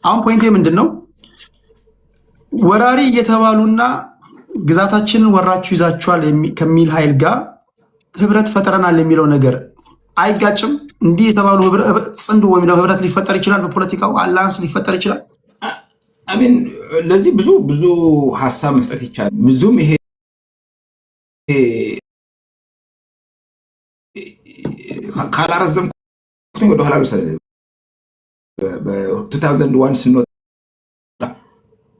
አሁን ፖይንቴ ምንድነው? ወራሪ እየተባሉና ግዛታችንን ወራችሁ ይዛችኋል ከሚል ኃይል ጋር ህብረት ፈጥረናል የሚለው ነገር አይጋጭም? እንዲህ የተባሉ ጽንዱ ወይም ደግሞ ህብረት ሊፈጠር ይችላል። በፖለቲካው አላንስ ሊፈጠር ይችላል። አሜን። ለዚህ ብዙ ሀሳብ መስጠት ይቻላል። ብዙም ይሄ ካላረዘምኩት ወደኋላ በ2001 ስንወጣ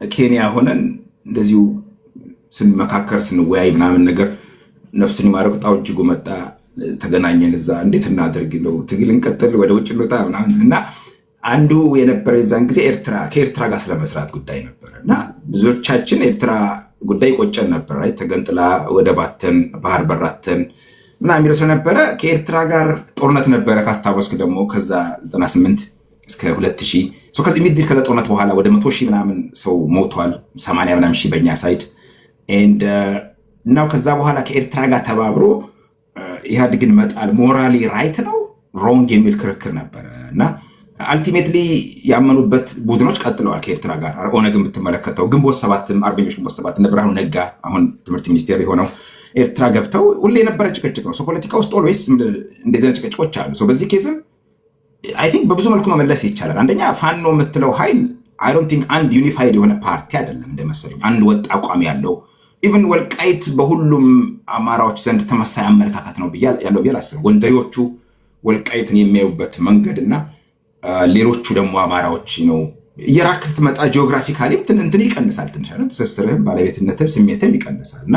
ኬንያ ሆነን እንደዚሁ ስንመካከር ስንወያይ ምናምን ነገር ነፍሱን ይማረው ጣው እጅጉ መጣ። ተገናኘን። እዛ እንዴት እናደርግ ነው ትግል እንቀጥል ወደ ውጭ እንውጣ ምናምን እና አንዱ የነበረ የዛን ጊዜ ከኤርትራ ጋር ስለመስራት ጉዳይ ነበረ እና ብዙዎቻችን ኤርትራ ጉዳይ ቆጨን ነበር። ተገንጥላ ወደ ባተን ባህር በራተን ምናምን የሚለው ስለነበረ ከኤርትራ ጋር ጦርነት ነበረ። ካስታወስክ ደግሞ ከዛ 98 እስከ 2000 ከዚህ ሚድል ከዛ ጦርነት በኋላ ወደ 100 ሺህ ምናምን ሰው ሞቷል። 80 ምናምን ሺህ በእኛ ሳይድ እናው ከዛ በኋላ ከኤርትራ ጋር ተባብሮ ኢህአዴግን መጣል ሞራሊ ራይት ነው ሮንግ የሚል ክርክር ነበረ እና አልቲሜትሊ ያመኑበት ቡድኖች ቀጥለዋል ከኤርትራ ጋር። ኦነግን ብትመለከተው ግንቦት ሰባትም አርበኞች ግንቦት ሰባት እነ ብርሃኑ ነጋ አሁን ትምህርት ሚኒስቴር የሆነው ኤርትራ ገብተው ሁሌ የነበረ ጭቅጭቅ ነው። ፖለቲካ ውስጥ ኦልዌይስ እንደዚህ አይነት ጭቅጭቆች አሉ። በዚህ ኬዝም አይ ቲንክ በብዙ መልኩ መመለስ ይቻላል። አንደኛ ፋኖ የምትለው ኃይል አይ ዶንት ቲንክ አንድ ዩኒፋይድ የሆነ ፓርቲ አይደለም እንደመሰለኝ፣ አንድ ወጥ አቋም ያለው ኢቨን ወልቃይት በሁሉም አማራዎች ዘንድ ተመሳሳይ አመለካከት ነው ያለው ብዬ አላስብም። ጎንደሬዎቹ ወልቃይትን የሚያዩበት መንገድና ሌሎቹ ደግሞ አማራዎች ነው እየራክ ስትመጣ ጂኦግራፊካሊ እንትን ይቀንሳል። ትንሽ ትስስርህም ባለቤትነትም ስሜትም ይቀንሳል እና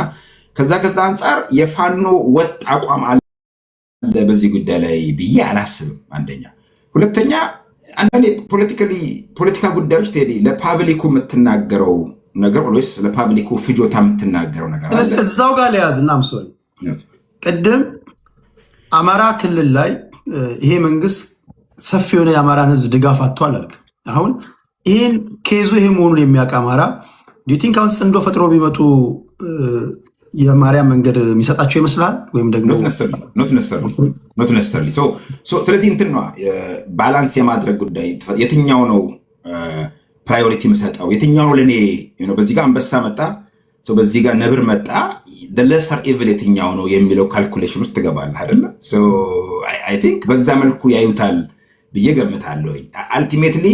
ከዛ አንጻር የፋኖ ወጥ አቋም አለ በዚህ ጉዳይ ላይ ብዬ አላስብም። አንደኛ። ሁለተኛ አንዳንዴ ፖለቲካ ጉዳዮች ቴዲ ለፓብሊኩ የምትናገረው ነገር ወይስ ለፓብሊኩ ፍጆታ የምትናገረው ነገር አለ። እዛው ጋር ለያዝ እና ምሶሪ ቅድም አማራ ክልል ላይ ይሄ መንግስት ሰፊ የሆነ የአማራን ህዝብ ድጋፍ አጥቷል አልክ። አሁን ይሄን ኬዙ ይሄ መሆኑን የሚያውቅ አማራ ዲቲንክ አሁን ጽንዶ ፈጥሮ ቢመጡ የማርያም መንገድ የሚሰጣቸው ይመስላል ወይም ደግሞ ኖት ነሰርሊ ስለዚህ እንትን ነው ባላንስ የማድረግ ጉዳይ። የትኛው ነው ፕራዮሪቲ የምሰጠው? የትኛው ነው ለእኔ በዚህ ጋር አንበሳ መጣ በዚህ ጋር ነብር መጣ ለሰር ኢቭል የትኛው ነው የሚለው ካልኩሌሽን ውስጥ ትገባለህ አይደለ? አይ ቲንክ በዛ መልኩ ያዩታል ብዬ ገምታለሁ። አልቲሜትሊ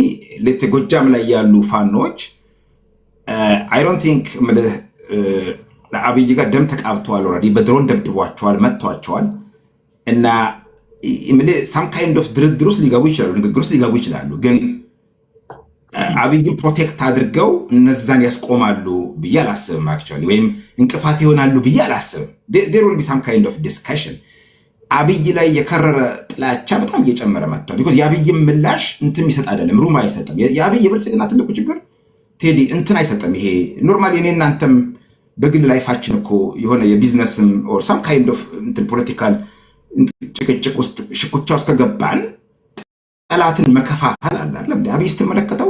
ሌትስ ጎጃም ላይ ያሉ ፋኖች አይ ዶንት ቲንክ አብይ ጋር ደም ተቃብተዋል። ኦልሬዲ በድሮን ደብድቧቸዋል፣ መጥቷቸዋል እና ሳም ካይንድ ኦፍ ድርድር ውስጥ ሊገቡ ይችላሉ፣ ንግግር ውስጥ ሊገቡ ይችላሉ። ግን አብይን ፕሮቴክት አድርገው እነዛን ያስቆማሉ ብዬ አላስብም። አክቹዋሊ ወይም እንቅፋት ይሆናሉ ብዬ አላስብም። ዴር ዊል ቢ ሳም ካይንድ ኦፍ ዲስከሽን። አብይ ላይ የከረረ ጥላቻ በጣም እየጨመረ መጥቷል። ቢኮዝ የአብይም ምላሽ እንትን ይሰጥ አይደለም፣ ሩም አይሰጥም። የአብይ የብልጽግና ትልቁ ችግር ቴዲ እንትን አይሰጥም። ይሄ ኖርማሊ እኔ እናንተም በግል ላይፋችን እኮ የሆነ የቢዝነስም ኦር ሳም ካይንድ ኦፍ እንትን ፖለቲካል ጭቅጭቅ ውስጥ ሽኩቻ ውስጥ ከገባን ጠላትን መከፋፈል አላለም። አብይ ስትመለከተው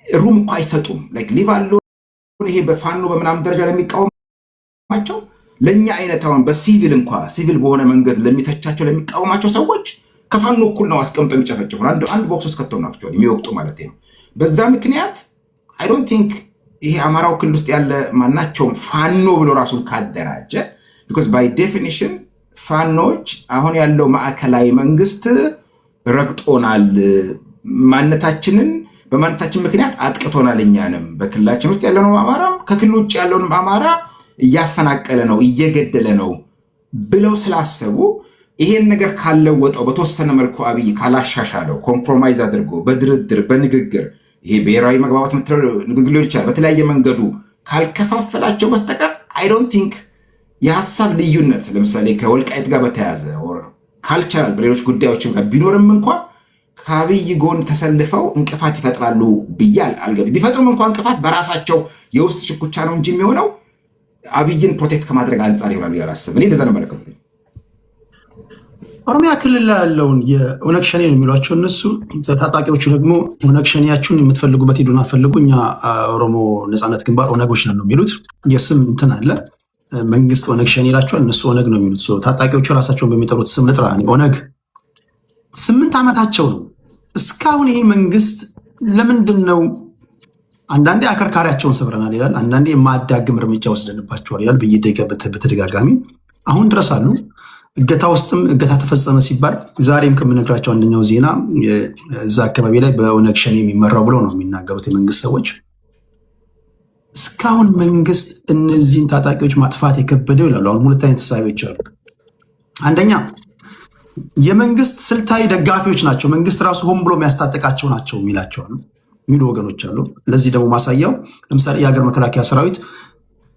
ሩም እኮ አይሰጡም። ላይክ ሊቫሎ ይሄ በፋኖ በምናምን ደረጃ ለሚቃወማቸው ለእኛ አይነት አሁን በሲቪል እንኳ ሲቪል በሆነ መንገድ ለሚተቻቸው ለሚቃወማቸው ሰዎች ከፋኖ እኩል ነው አስቀምጦ የሚጨፈጭፉ አንድ ቦክስ ውስጥ ከተው ናቸው የሚወቅጡ ማለት ነው። በዛ ምክንያት አይ ዶንት ቲንክ ይሄ አማራው ክልል ውስጥ ያለ ማናቸውም ፋኖ ብሎ ራሱን ካደራጀ ቢኮዝ ባይ ዴፊኒሽን ፋኖች አሁን ያለው ማዕከላዊ መንግስት ረግጦናል፣ ማንነታችንን በማንነታችን ምክንያት አጥቅቶናል፣ እኛንም በክልላችን ውስጥ ያለነው አማራ ከክልል ውጭ ያለውን አማራ እያፈናቀለ ነው እየገደለ ነው ብለው ስላሰቡ ይሄን ነገር ካለወጠው በተወሰነ መልኩ አብይ ካላሻሻለው ኮምፕሮማይዝ አድርጎ በድርድር በንግግር ይሄ ብሔራዊ መግባባት የምትለው ንግግር ሊሆን ይችላል በተለያየ መንገዱ ካልከፋፈላቸው በስተቀር አይ ዶንት ቲንክ የሀሳብ ልዩነት ለምሳሌ ከወልቃይት ጋር በተያያዘ ካልቸራል በሌሎች ጉዳዮችም ጋር ቢኖርም እንኳ ከአብይ ጎን ተሰልፈው እንቅፋት ይፈጥራሉ ብያል አልገቢ ቢፈጥሩም እንኳ እንቅፋት በራሳቸው የውስጥ ሽኩቻ ነው እንጂ የሚሆነው አብይን ፕሮቴክት ከማድረግ አንጻር ይሆናል ያላስብ እኔ እንደዛ ነው መለከቱት። ኦሮሚያ ክልል ላይ ያለውን የኦነግ ሸኔ ነው የሚሏቸው እነሱ ታጣቂዎቹ ደግሞ ኦነግ ሸኔያችሁን የምትፈልጉበት ሂዱና ፈልጉ፣ እኛ ኦሮሞ ነፃነት ግንባር ኦነጎች ነን ነው የሚሉት። የስም እንትን አለ መንግስት ኦነግ ሸኔ ይላቸዋል፣ እነሱ ኦነግ ነው የሚሉት። ታጣቂዎቹ ራሳቸውን በሚጠሩት ስም ልጥራ ኦነግ 8 ዓመታቸው ነው። እስካሁን ይሄ መንግስት ለምንድን ነው አንዳንዴ አከርካሪያቸውን ሰብረናል ይላል፣ አንዳንዴ የማያዳግም እርምጃ ወስደንባቸዋል ይላል በተደጋጋሚ አሁን ድረስ አሉ። እገታ ውስጥም እገታ ተፈጸመ ሲባል ዛሬም ከምነግራቸው አንደኛው ዜና እዛ አካባቢ ላይ በኦነግ ሸኔ የሚመራው ብለው ነው የሚናገሩት የመንግስት ሰዎች። እስካሁን መንግስት እነዚህን ታጣቂዎች ማጥፋት የከበደው ይላሉ። አሁን ሁለት አይነት ተሳቢዎች አሉ። አንደኛ የመንግስት ስልታዊ ደጋፊዎች ናቸው፣ መንግስት ራሱ ሆን ብሎ የሚያስታጠቃቸው ናቸው የሚሉ ወገኖች አሉ። ለዚህ ደግሞ ማሳያው ለምሳሌ የሀገር መከላከያ ሰራዊት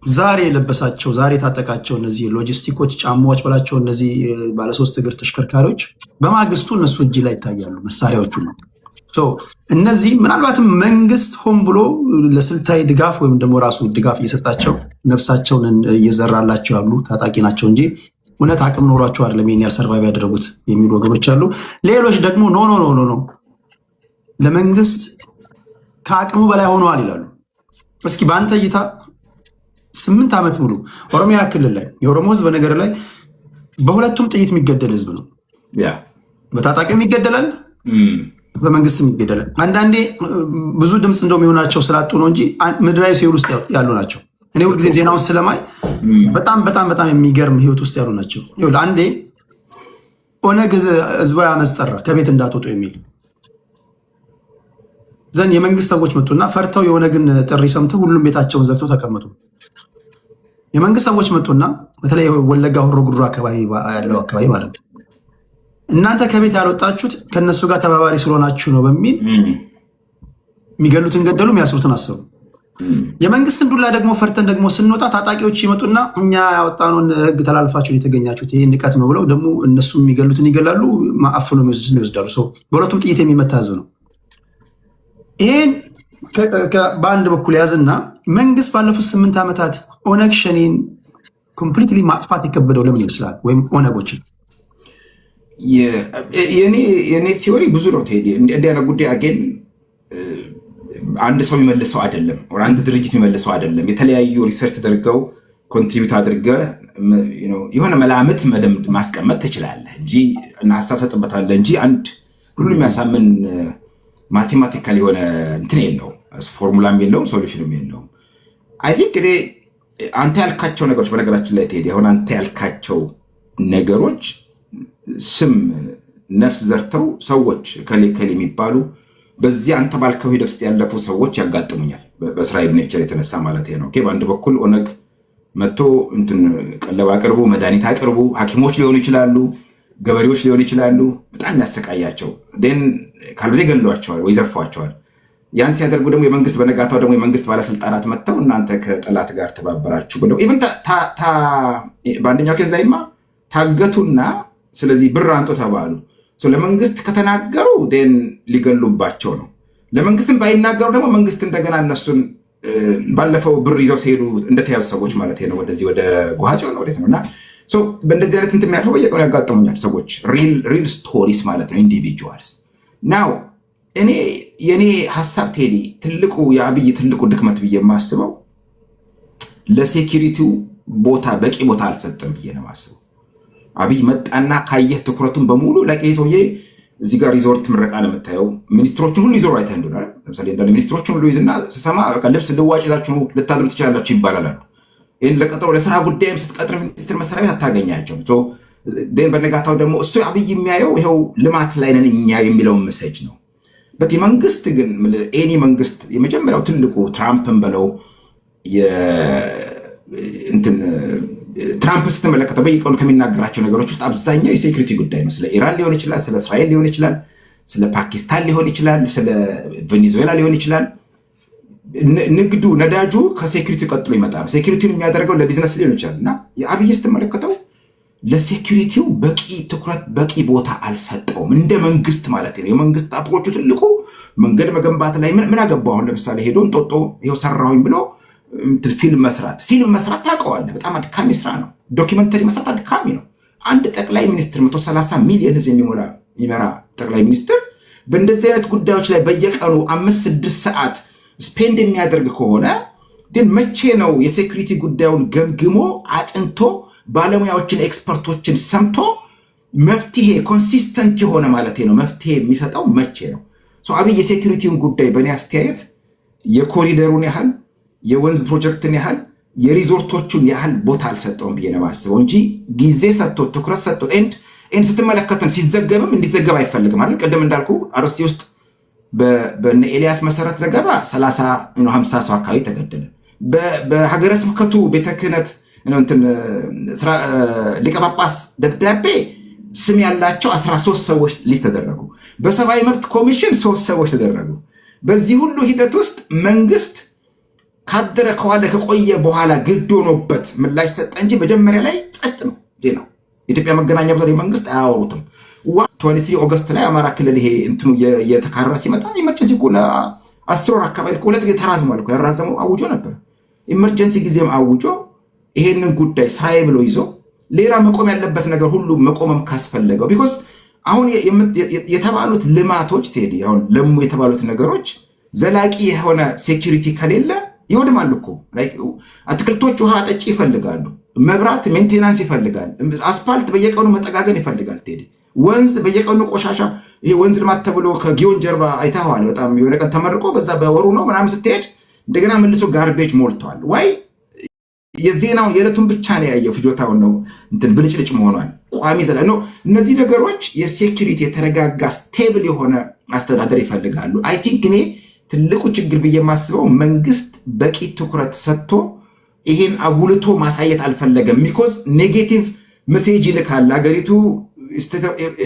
ዛሬ የለበሳቸው ዛሬ የታጠቃቸው እነዚህ ሎጂስቲኮች ጫማዎች በላቸው እነዚህ ባለሶስት እግር ተሽከርካሪዎች በማግስቱ እነሱ እጅ ላይ ይታያሉ መሳሪያዎቹ ነው። እነዚህ ምናልባትም መንግስት ሆን ብሎ ለስልታዊ ድጋፍ ወይም ደግሞ ራሱ ድጋፍ እየሰጣቸው ነፍሳቸውን እየዘራላቸው ያሉ ታጣቂ ናቸው እንጂ እውነት አቅም ኖሯቸው አይደለም ይሄን ያህል ሰርቫይቭ ያደረጉት የሚሉ ወገኖች አሉ። ሌሎች ደግሞ ኖ ለመንግስት ከአቅሙ በላይ ሆነዋል ይላሉ። እስኪ በአንተ እይታ 8 ዓመት ሙሉ ኦሮሚያ ክልል ላይ የኦሮሞ ህዝብ በነገር ላይ በሁለቱም ጥይት የሚገደል ህዝብ ነው። በታጣቂም ይገደላል፣ በመንግስትም ይገደላል። አንዳንዴ ብዙ ድምፅ እንደውም የሆናቸው ስላጡ ነው እንጂ ምድራዊ ሲኦል ውስጥ ያሉ ናቸው። እኔ ሁልጊዜ ዜናውን ስለማይ በጣም የሚገርም ህይወት ውስጥ ያሉ ናቸው። አንዴ ኦነግ ህዝባዊ አመፅ ጠራ ከቤት እንዳትወጡ የሚል ዘንድ የመንግስት ሰዎች መጡና ፈርተው የኦነግን ጥሪ ሰምተው ሁሉም ቤታቸውን ዘግተው ተቀመጡ። የመንግስት ሰዎች መጡና በተለይ ወለጋ ሆሮ ጉዱሩ አካባቢ ያለው አካባቢ ማለት ነው እናንተ ከቤት ያልወጣችሁት ከነሱ ጋር ተባባሪ ስለሆናችሁ ነው በሚል የሚገሉትን ገደሉ፣ የሚያስሩትን አሰሩ። የመንግስትን ዱላ ደግሞ ፈርተን ደግሞ ስንወጣ ታጣቂዎች ይመጡና እኛ ያወጣነውን ህግ ተላልፋችሁ የተገኛችሁት ይሄ ንቀት ነው ብለው ደግሞ እነሱ የሚገሉትን ይገላሉ፣ ማአፍኖ ይወስዳሉ። በሁለቱም ጥይት የሚመታ ህዝብ ነው። ይሄን በአንድ በኩል ያዝና መንግስት ባለፉት 8 ዓመታት ኦነግ ሸኔን ኮምፕሊትሊ ማጥፋት የከበደው ለምን ይመስላል? ወይም ኦነጎችን የኔ ቲዮሪ ብዙ ነው። እንዲህ አይነት ጉዳይ አገን አንድ ሰው የሚመልሰው አይደለም፣ አንድ ድርጅት የሚመልሰው አይደለም። የተለያዩ ሪሰርች ተደርገው ኮንትሪቢዩት አድርገህ የሆነ መላምት መደምድ ማስቀመጥ ትችላለህ እንጂ እና ሀሳብ ተጥበታለህ እንጂ አንድ ሁሉ የሚያሳምን ማቴማቲካል የሆነ እንትን የለውም፣ ፎርሙላም የለውም፣ ሶሉሽንም የለውም። አይ ቲንክ እኔ አንተ ያልካቸው ነገሮች በነገራችን ላይ ትሄድ አሁን አንተ ያልካቸው ነገሮች ስም ነፍስ ዘርተው ሰዎች ከሌ የሚባሉ በዚህ አንተ ባልከው ሂደት ውስጥ ያለፉ ሰዎች ያጋጥሙኛል። በእስራኤል ኔቸር የተነሳ ማለት ነው። በአንድ በኩል ኦነግ መጥቶ ቀለብ አቅርቡ፣ መድኃኒት አቅርቡ፣ ሐኪሞች ሊሆኑ ይችላሉ፣ ገበሬዎች ሊሆኑ ይችላሉ። በጣም ያሰቃያቸው ካልበዜ ገሏቸዋል ወይ ዘርፏቸዋል። ያን ሲያደርጉ ደግሞ የመንግስት በነጋታው ደግሞ የመንግስት ባለስልጣናት መጥተው እናንተ ከጠላት ጋር ተባበራችሁ ብለው ኢቭን በአንደኛው ኬዝ ላይማ ታገቱና ስለዚህ ብር አንጦ ተባሉ። ለመንግስት ከተናገሩ ሊገሉባቸው ነው። ለመንግስትን ባይናገሩ ደግሞ መንግስት እንደገና እነሱን ባለፈው ብር ይዘው ሲሄዱ እንደተያዙ ሰዎች ማለት ነው ወደዚህ ወደ ጎሃጽዮን ወዴት ነው እና በእንደዚህ አይነት እንትን የሚያልፈው በየቀኑ ያጋጥሙኛል ሰዎች ሪል ስቶሪስ ማለት ነው ኢንዲቪጁዋልስ ናው። የኔ ሀሳብ ቴዲ ትልቁ የአብይ ትልቁ ድክመት ብዬ የማስበው ለሴኪሪቲው በቂ ቦታ አልሰጠም ብዬ ነው የማስበው። አብይ መጣና ካየህ ትኩረቱን በሙሉ ለቄ ሰውዬ እዚህ ጋር ሪዞርት ምረቃ ለምታየው ሚኒስትሮቹን ሁሉ ይዞር አይተህ እንደሆነ ለምሳሌ እንዳለ ሚኒስትሮቹን ሁሉ ይዝና ስሰማ ልብስ ልዋጭ ይዛችሁ ልታድሩ ትችላላችሁ ይባላል። ይህን ለቀጠሮ ለስራ ጉዳይም ስትቀጥር ሚኒስትር መስሪያ ቤት አታገኛቸው። በነጋታው ደግሞ እሱ አብይ የሚያየው ይኸው ልማት ላይ ነን እኛ የሚለውን መሰጅ ነው። የመንግስት ግን ኤኒ መንግስት የመጀመሪያው ትልቁ ትራምፕን በለው ትራምፕ ስትመለከተው በየቀኑ ከሚናገራቸው ነገሮች ውስጥ አብዛኛው የሴኩሪቲ ጉዳይ ነው። ስለ ኢራን ሊሆን ይችላል፣ ስለ እስራኤል ሊሆን ይችላል፣ ስለ ፓኪስታን ሊሆን ይችላል፣ ስለ ቬኔዙዌላ ሊሆን ይችላል። ንግዱ ነዳጁ ከሴኩሪቲ ቀጥሎ ይመጣል። ሴኩሪቲውን የሚያደርገው ለቢዝነስ ሊሆን ይችላል እና የአብይ ስትመለከተው ለሴኩሪቲው በቂ ትኩረት በቂ ቦታ አልሰጠውም። እንደ መንግስት ማለት ነው። የመንግስት አፕሮቹ ትልቁ መንገድ መገንባት ላይ ምን አገባው? አሁን ለምሳሌ ሄዶ እንጦጦ ይኸው ሰራሁኝ ብሎ ፊልም መስራት ታውቀዋለህ፣ በጣም አድካሚ ስራ ነው። ዶኪመንተሪ መስራት አድካሚ ነው። አንድ ጠቅላይ ሚኒስትር 130 ሚሊዮን ህዝብ የሚመራ ጠቅላይ ሚኒስትር በእንደዚህ አይነት ጉዳዮች ላይ በየቀኑ 5-6 ሰዓት ስፔንድ የሚያደርግ ከሆነ ግን መቼ ነው የሴኩሪቲ ጉዳዩን ገምግሞ አጥንቶ ባለሙያዎችን ኤክስፐርቶችን ሰምቶ መፍትሄ ኮንሲስተንት የሆነ ማለት ነው መፍትሄ የሚሰጠው መቼ ነው? አብይ የሴኩሪቲውን ጉዳይ በእኔ አስተያየት የኮሪደሩን ያህል የወንዝ ፕሮጀክትን ያህል የሪዞርቶቹን ያህል ቦታ አልሰጠውም ብዬ ነው የማስበው እንጂ ጊዜ ሰጥቶ ትኩረት ሰጥቶ ኤንድ ስትመለከተን ሲዘገብም እንዲዘገብ አይፈልግም አይደል? ቅድም እንዳልኩ አርሲ ውስጥ በነ ኤልያስ መሰረት ዘገባ 30-50 ሰው አካባቢ ተገደለ። በሀገረ ስብከቱ ቤተ ክህነት ሊቀ ጳጳስ ደብዳቤ ስም ያላቸው 13 ሰዎች ሊስት ተደረጉ። በሰብአዊ መብት ኮሚሽን 3 ሰዎች ተደረጉ። በዚህ ሁሉ ሂደት ውስጥ መንግስት ካደረ ከዋለ ከቆየ በኋላ ግድ ሆኖበት ምላሽ ሰጠ እንጂ መጀመሪያ ላይ ጸጥ ነው። ዜናው የኢትዮጵያ መገናኛ ብዙሃን መንግስት አያወሩትም። 23 ኦገስት ላይ አማራ ክልል ይሄ እንትኑ የተካረረ ሲመጣ ኢመርጀንሲ እኮ ለ10 ወር አካባቢ ሁለት ጊዜ ተራዝሟል እኮ ያራዘመው አውጆ ነበር። ኢመርጀንሲ ጊዜም አውጆ ይሄንን ጉዳይ ስራዬ ብሎ ይዞ ሌላ መቆም ያለበት ነገር ሁሉ መቆምም ካስፈለገው ቢኮዝ አሁን የተባሉት ልማቶች ቴዲ አሁን ለሙ የተባሉት ነገሮች ዘላቂ የሆነ ሴኩሪቲ ከሌለ ይወድማሉ እኮ። አትክልቶች ውሃ ጠጪ ይፈልጋሉ፣ መብራት ሜንቴናንስ ይፈልጋል፣ አስፓልት በየቀኑ መጠጋገን ይፈልጋል። ቴዲ ወንዝ በየቀኑ ቆሻሻ ይሄ ወንዝ ልማት ተብሎ ከጊዮን ጀርባ አይታዋል። በጣም የሆነ ቀን ተመርቆ በዛ በወሩ ነው ምናምን ስትሄድ እንደገና መልሶ ጋርቤጅ ሞልተዋል። ወይ የዜናውን የዕለቱን ብቻ ነው ያየው፣ ፍጆታውን ነው እንትን ብልጭልጭ መሆኗል። ቋሚ ዘላ ነው። እነዚህ ነገሮች የሴኩሪቲ የተረጋጋ ስቴብል የሆነ አስተዳደር ይፈልጋሉ። አይ ቲንክ እኔ ትልቁ ችግር ብዬ የማስበው መንግስት በቂ ትኩረት ሰጥቶ ይሄን አጉልቶ ማሳየት አልፈለገም። ሚኮዝ ኔጌቲቭ ሜሴጅ ይልካል። ሀገሪቱ ስቴት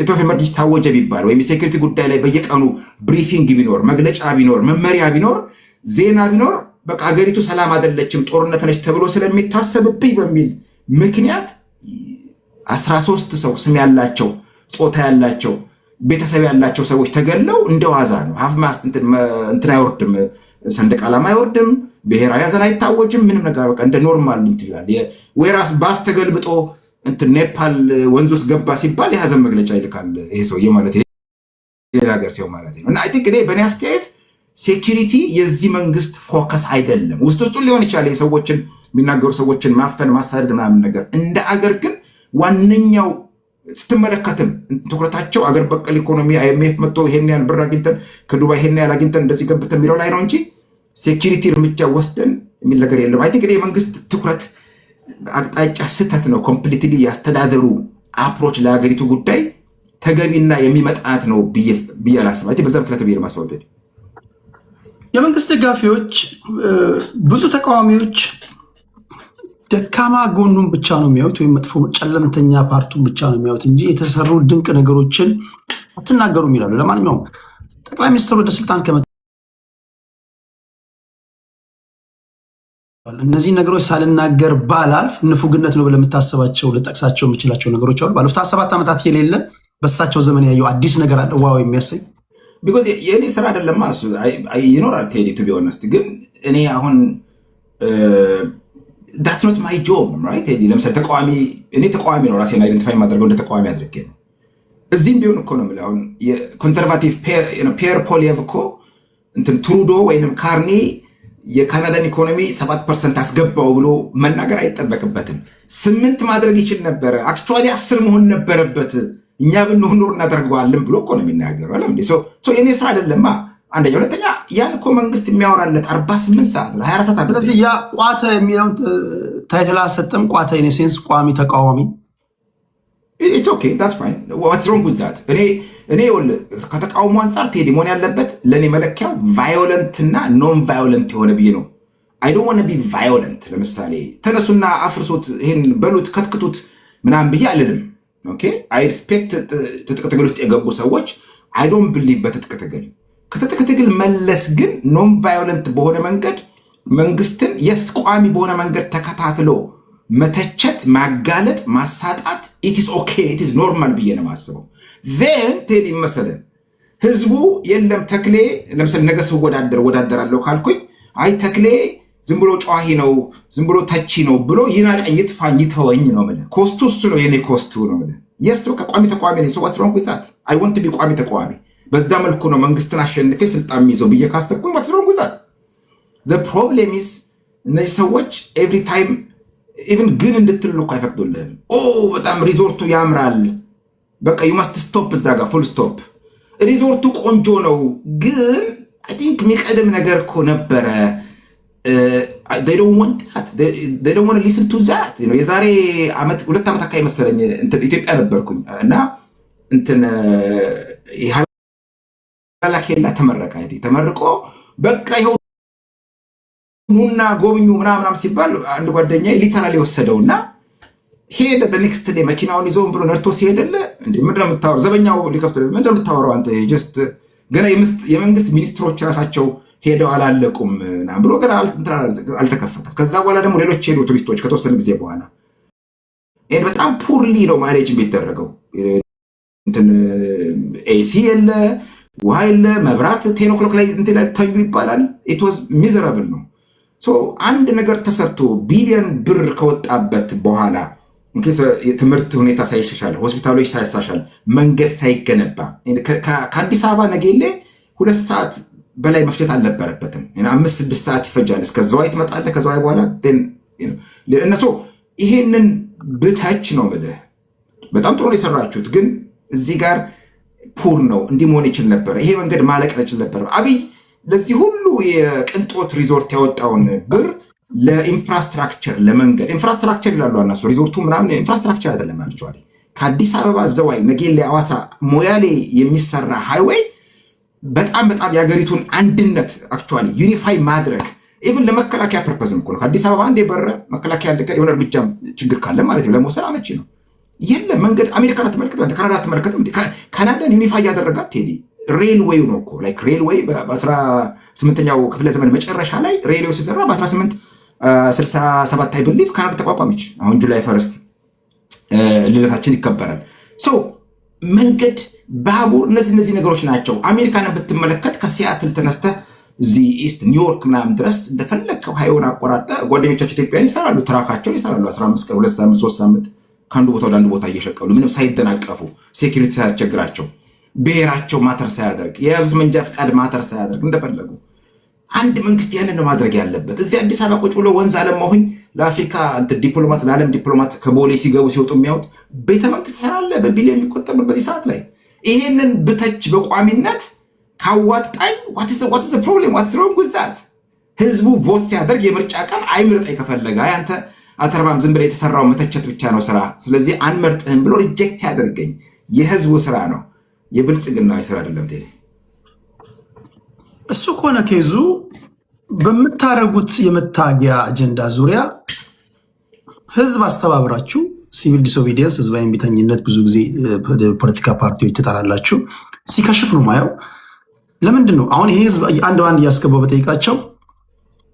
ኦፍ ኤመርጀንሲ ታወጀ ቢባል ወይም የሴኩሪቲ ጉዳይ ላይ በየቀኑ ብሪፊንግ ቢኖር፣ መግለጫ ቢኖር፣ መመሪያ ቢኖር፣ ዜና ቢኖር በቃ ሀገሪቱ ሰላም አይደለችም ጦርነት ነች ተብሎ ስለሚታሰብብኝ በሚል ምክንያት 13 ሰው ስም ያላቸው ጾታ ያላቸው ቤተሰብ ያላቸው ሰዎች ተገለው እንደዋዛ ነው። ሀፍ ማስት እንትን አይወርድም፣ ሰንደቅ ዓላማ አይወርድም፣ ብሔራዊ ሐዘን አይታወጅም። ምንም ነገር በቃ እንደ ኖርማል ይላል። ወይራስ ባስ ተገልብጦ እንትን ኔፓል ወንዝ ውስጥ ገባ ሲባል የሐዘን መግለጫ ይልካል ይሄ ሰውዬ ማለት ሌላ ሀገር ሲሆን ማለት ነው። እና አይ ቲንክ እኔ በእኔ አስተያየት ሴኩሪቲ የዚህ መንግስት ፎከስ አይደለም። ውስጡን ሊሆን ይችላል የሰዎችን የሚናገሩ ሰዎችን ማፈን ማሳደድ ምናምን ነገር እንደ አገር ግን ዋነኛው ስትመለከትም ትኩረታቸው አገር በቀል ኢኮኖሚ አይኤምኤፍ መጥቶ ይሄን ያህል ብር አግኝተን ከዱባይ ይሄን ያህል አግኝተን እንደዚህ ገብተን የሚለው ላይ ነው እንጂ ሴኩሪቲ እርምጃ ወስደን የሚል ነገር የለም። አይ ቲንክ የመንግስት ትኩረት አቅጣጫ ስህተት ነው። ኮምፕሊትሊ ያስተዳደሩ አፕሮች ለሀገሪቱ ጉዳይ ተገቢና የሚመጣት ነው ብዬ አላስብም። በዛ ምክንያት ብዬ ለማስወደድ የመንግስት ደጋፊዎች ብዙ ተቃዋሚዎች ደካማ ጎኑን ብቻ ነው የሚያዩት ወይም መጥፎ ጨለምተኛ ፓርቱን ብቻ ነው የሚያዩት እንጂ የተሰሩ ድንቅ ነገሮችን አትናገሩም ይላሉ። ለማንኛውም ጠቅላይ ሚኒስትሩ ወደ ስልጣን ከመጡ እነዚህ ነገሮች ሳልናገር ባላልፍ ንፉግነት ነው ብለህ የምታስባቸው ልጠቅሳቸው የምችላቸው ነገሮች አሉ። ባለፉት 7 ዓመታት የሌለ በሳቸው ዘመን ያየው አዲስ ነገር አለ ዋው የሚያሰኝ ቢኮዝ የእኔ ስራ አይደለም ይኖራል ቴዲ ቱ ቢ ኦነስት። ግን እኔ አሁን ዳትስ ኖት ማይ ጆብ ራይት ቴዲ። ለምሳሌ እኔ ተቃዋሚ ነው ራሴን አይደንቲፋይ ማድረገው እንደ ተቃዋሚ አድርጌ ነው። እዚህም ቢሆን እኮ ነው የምልህ አሁን የኮንሰርቫቲቭ ፒየር ፖሊየቭ እኮ እንትን ትሩዶ ወይንም ካርኒ የካናዳን ኢኮኖሚ 7% አስገባው ብሎ መናገር አይጠበቅበትም። 8 ማድረግ ይችል ነበረ። አክቹዋሊ 10 መሆን ነበረበት። እኛ ብንሆን ኖር እናደርገዋለን ብሎ እኮ ነው የሚናገረው። አለ እንዴ የኔ ስራ አይደለማ። አንደኛ፣ ሁለተኛ ያን እኮ መንግስት የሚያወራለት 48 ሰዓት ነው 24 ሰዓት። ስለዚህ ያ ቋተ የሚለውን ታይትል አሰጠም። ቋተ ኢን ሴንስ ቋሚ ተቃዋሚ ኢትስ ኦኬ ዳትስ ፋይን ዋትስ ሮንግ ዊዝ ዛት። እኔ ከተቃውሞ አንጻር ቴዲ መሆን ያለበት ለእኔ መለኪያው ቫዮለንት እና ኖን ቫዮለንት የሆነ ብዬ ነው። አይ ዶንት ዋንት ቢ ቫዮለንት። ለምሳሌ ተነሱና አፍርሶት፣ ይሄን በሉት፣ ከትክቱት ምናምን ብዬ አልልም። ኦኬ አይ ሪስፔክት ትጥቅ ትግል ውስጥ የገቡ ሰዎች። አይ ዶንት ብሊቭ በትጥቅ ትግል። ከትጥቅ ትግል መለስ ግን ኖን ቫዮለንት በሆነ መንገድ መንግስትን የስ ቋሚ በሆነ መንገድ ተከታትሎ መተቸት፣ ማጋለጥ፣ ማሳጣት ኢትስ ኦኬ ኢትስ ኖርማል ብዬ ነው የማስበው። ዜን ቴዲ መሰለን ህዝቡ የለም ተክሌ ለምሳሌ ነገ ወዳደራለሁ ካልኩኝ አይ ተክሌ ዝም ብሎ ጨዋሂ ነው ዝም ብሎ ተቺ ነው ብሎ ይናቀኝ ይጥፋኝ ይተወኝ ነው ማለት ኮስቱ እሱ ነው የኔ ኮስቱ ነው ማለት የስ ከቋሚ ተቋሚ ነው ሰው ወትሮን ጉዛት አይ ዋንት ቱ ቢ ቋሚ ተቋሚ በዛ መልኩ ነው መንግስትን አሸንፌ ስልጣን ይዘው ብዬ ካስተኩኝ ወትሮን ጉዛት the problem is እነዚህ ሰዎች ኤቭሪ ታይም ኢቭን ግን እንድትልሉ እኮ አይፈቅዱልህም። በጣም ሪዞርቱ ያምራል በቃ you must stop እዛ ጋር full stop ሪዞርቱ ቆንጆ ነው፣ ግን አይ ቲንክ የሚቀድም ነገር እኮ ነበረ። they don't want that, they don't want to listen to that. የዛሬ ዓመት 2 ዓመት አካባቢ መሰለኝ እንትን ኢትዮጵያ ነበርኩኝ እና እንትን ኬላ ተመረቀ። ተመርቆ በቃ ይኸው ኑና ጎብኙ ምናምን ሲባል አንድ ጓደኛ ሊተራሊ ወሰደውና ሄደ። በኔክስት ዴይ መኪናውን ይዞ ብሎ ነርቶ ሲሄደለ እንዴ ምንድን ነው የምታወራው? ዘበኛው ሊከፍት ምንድን ነው የምታወራው አንተ? ጀስት ገና የመንግስት ሚኒስትሮች ራሳቸው ሄደው አላለቁም ብሎ ገና አልተከፈተም። ከዛ በኋላ ደግሞ ሌሎች ሄዱ ቱሪስቶች ከተወሰነ ጊዜ በኋላ። በጣም ፑርሊ ነው ማኔጅ የሚደረገው። እንትን ኤሲ የለ፣ ውሃ የለ፣ መብራት 10 o'clock ላይ እንትን ተኙ ይባላል። ኢት ዋዝ ሚዘራብል ነው። አንድ ነገር ተሰርቶ ቢሊዮን ብር ከወጣበት በኋላ የትምህርት ሁኔታ ሳይሻሻል፣ ሆስፒታሎች ሳይሻሻል፣ መንገድ ሳይገነባ ከአዲስ አበባ ነገሌ 2 ሰዓት በላይ መፍጀት አልነበረበትም። 5-6 ሰዓት ይፈጃል። እስከ ዘዋይ ትመጣለህ። ከዘዋይ በኋላ እነሱ ይሄንን ብተች ነው የምልህ። በጣም ጥሩ ነው የሰራችሁት፣ ግን እዚህ ጋር ፑር ነው። እንዲህ መሆን ይችል ነበረ። ይሄ መንገድ ማለቅ ይችል ነበረ። አብይ ለዚህ ሁሉ የቅንጦት ሪዞርት ያወጣውን ብር ለኢንፍራስትራክቸር፣ ለመንገድ ኢንፍራስትራክቸር ይላሉ እነሱ። ሪዞርቱ ምናምን ኢንፍራስትራክቸር አይደለም አክቹዋሊ። ከአዲስ አበባ ዘዋይ፣ ነጌሌ፣ አዋሳ፣ ሞያሌ የሚሰራ ሃይዌይ በጣም የሀገሪቱን አንድነት አክቹዋሊ ዩኒፋይ ማድረግ ኢቭን ለመከላከያ ፐርፐዝም እኮ ነው። ከአዲስ አበባ አንዴ በረ መከላከያ የሆነ እርምጃም ችግር ካለ ማለት ነው ለመውሰድ አመቺ ነው። የለም መንገድ አሜሪካን ተመልከት፣ ካናዳ ተመልከት። ካናዳን ዩኒፋይ ያደረጋት ቴዲ ሬልዌይ ነው እኮ ላይክ ሬልዌይ በ18ኛው ክፍለ ዘመን መጨረሻ ላይ ሬልዌይ ሲሰራ በ1867 አይ ብሊቭ ካናዳ ተቋቋመች። አሁን ጁላይ 1 ልደታችን ይከበራል። መንገድ፣ ባቡር፣ እነዚህ ነገሮች ናቸው። አሜሪካንን ብትመለከት ከሲያትል ተነስተህ እዚህ ኢስት ኒውዮርክ ምናምን ድረስ እንደፈለግከው ሃይዌውን አቆራርጠ ጓደኞቻቸው ኢትዮጵያን ይሰራሉ፣ ትራካቸውን ይሰራሉ። 15 ቀን 2 ሳምንት 3 ሳምንት ከአንዱ ቦታ ወደ አንዱ ቦታ እየሸቀሉ ምንም ሳይደናቀፉ፣ ሴኪሪቲ ሳያስቸግራቸው፣ ብሔራቸው ማተር ሳያደርግ፣ የያዙት መንጃ ፈቃድ ማተር ሳያደርግ እንደፈለጉ። አንድ መንግስት ያንን ነው ማድረግ ያለበት። እዚህ አዲስ አበባ ቁጭ ብሎ ወንዝ አለማሁኝ ለአፍሪካ ዲፕሎማት፣ ለዓለም ዲፕሎማት ከቦሌ ሲገቡ ሲወጡ የሚያዩት ቤተመንግስት ሰራለ በቢሊዮን የሚቆጠር በዚህ ሰዓት ላይ። ይሄንን ብተች በቋሚነት ካዋጣኝ ዋትስ ፕሮብሌም ዋትስ ሮንግ ዊዝ ዛት? ህዝቡ ቮት ሲያደርግ የምርጫ ቀን አይምርጠኝ ከፈለገ አንተ አተርባም ዝም ብለህ የተሰራው መተቸት ብቻ ነው ስራ፣ ስለዚህ አንመርጥህም ብሎ ሪጀክት ያደርገኝ የህዝቡ ስራ ነው፣ የብልጽግናዊ ስራ አይደለም። እሱ ከሆነ ኬዙ በምታደርጉት የመታገያ አጀንዳ ዙሪያ ህዝብ አስተባብራችሁ ሲቪል ዲስኦቢዲየንስ፣ ህዝባዊ እምቢተኝነት ብዙ ጊዜ ፖለቲካ ፓርቲዎች ትጠራላችሁ፣ ሲከሽፍ ነው ማየው። ለምንድን ነው አሁን ይሄ ህዝብ አንድ ባንድ እያስገባው በጠይቃቸው?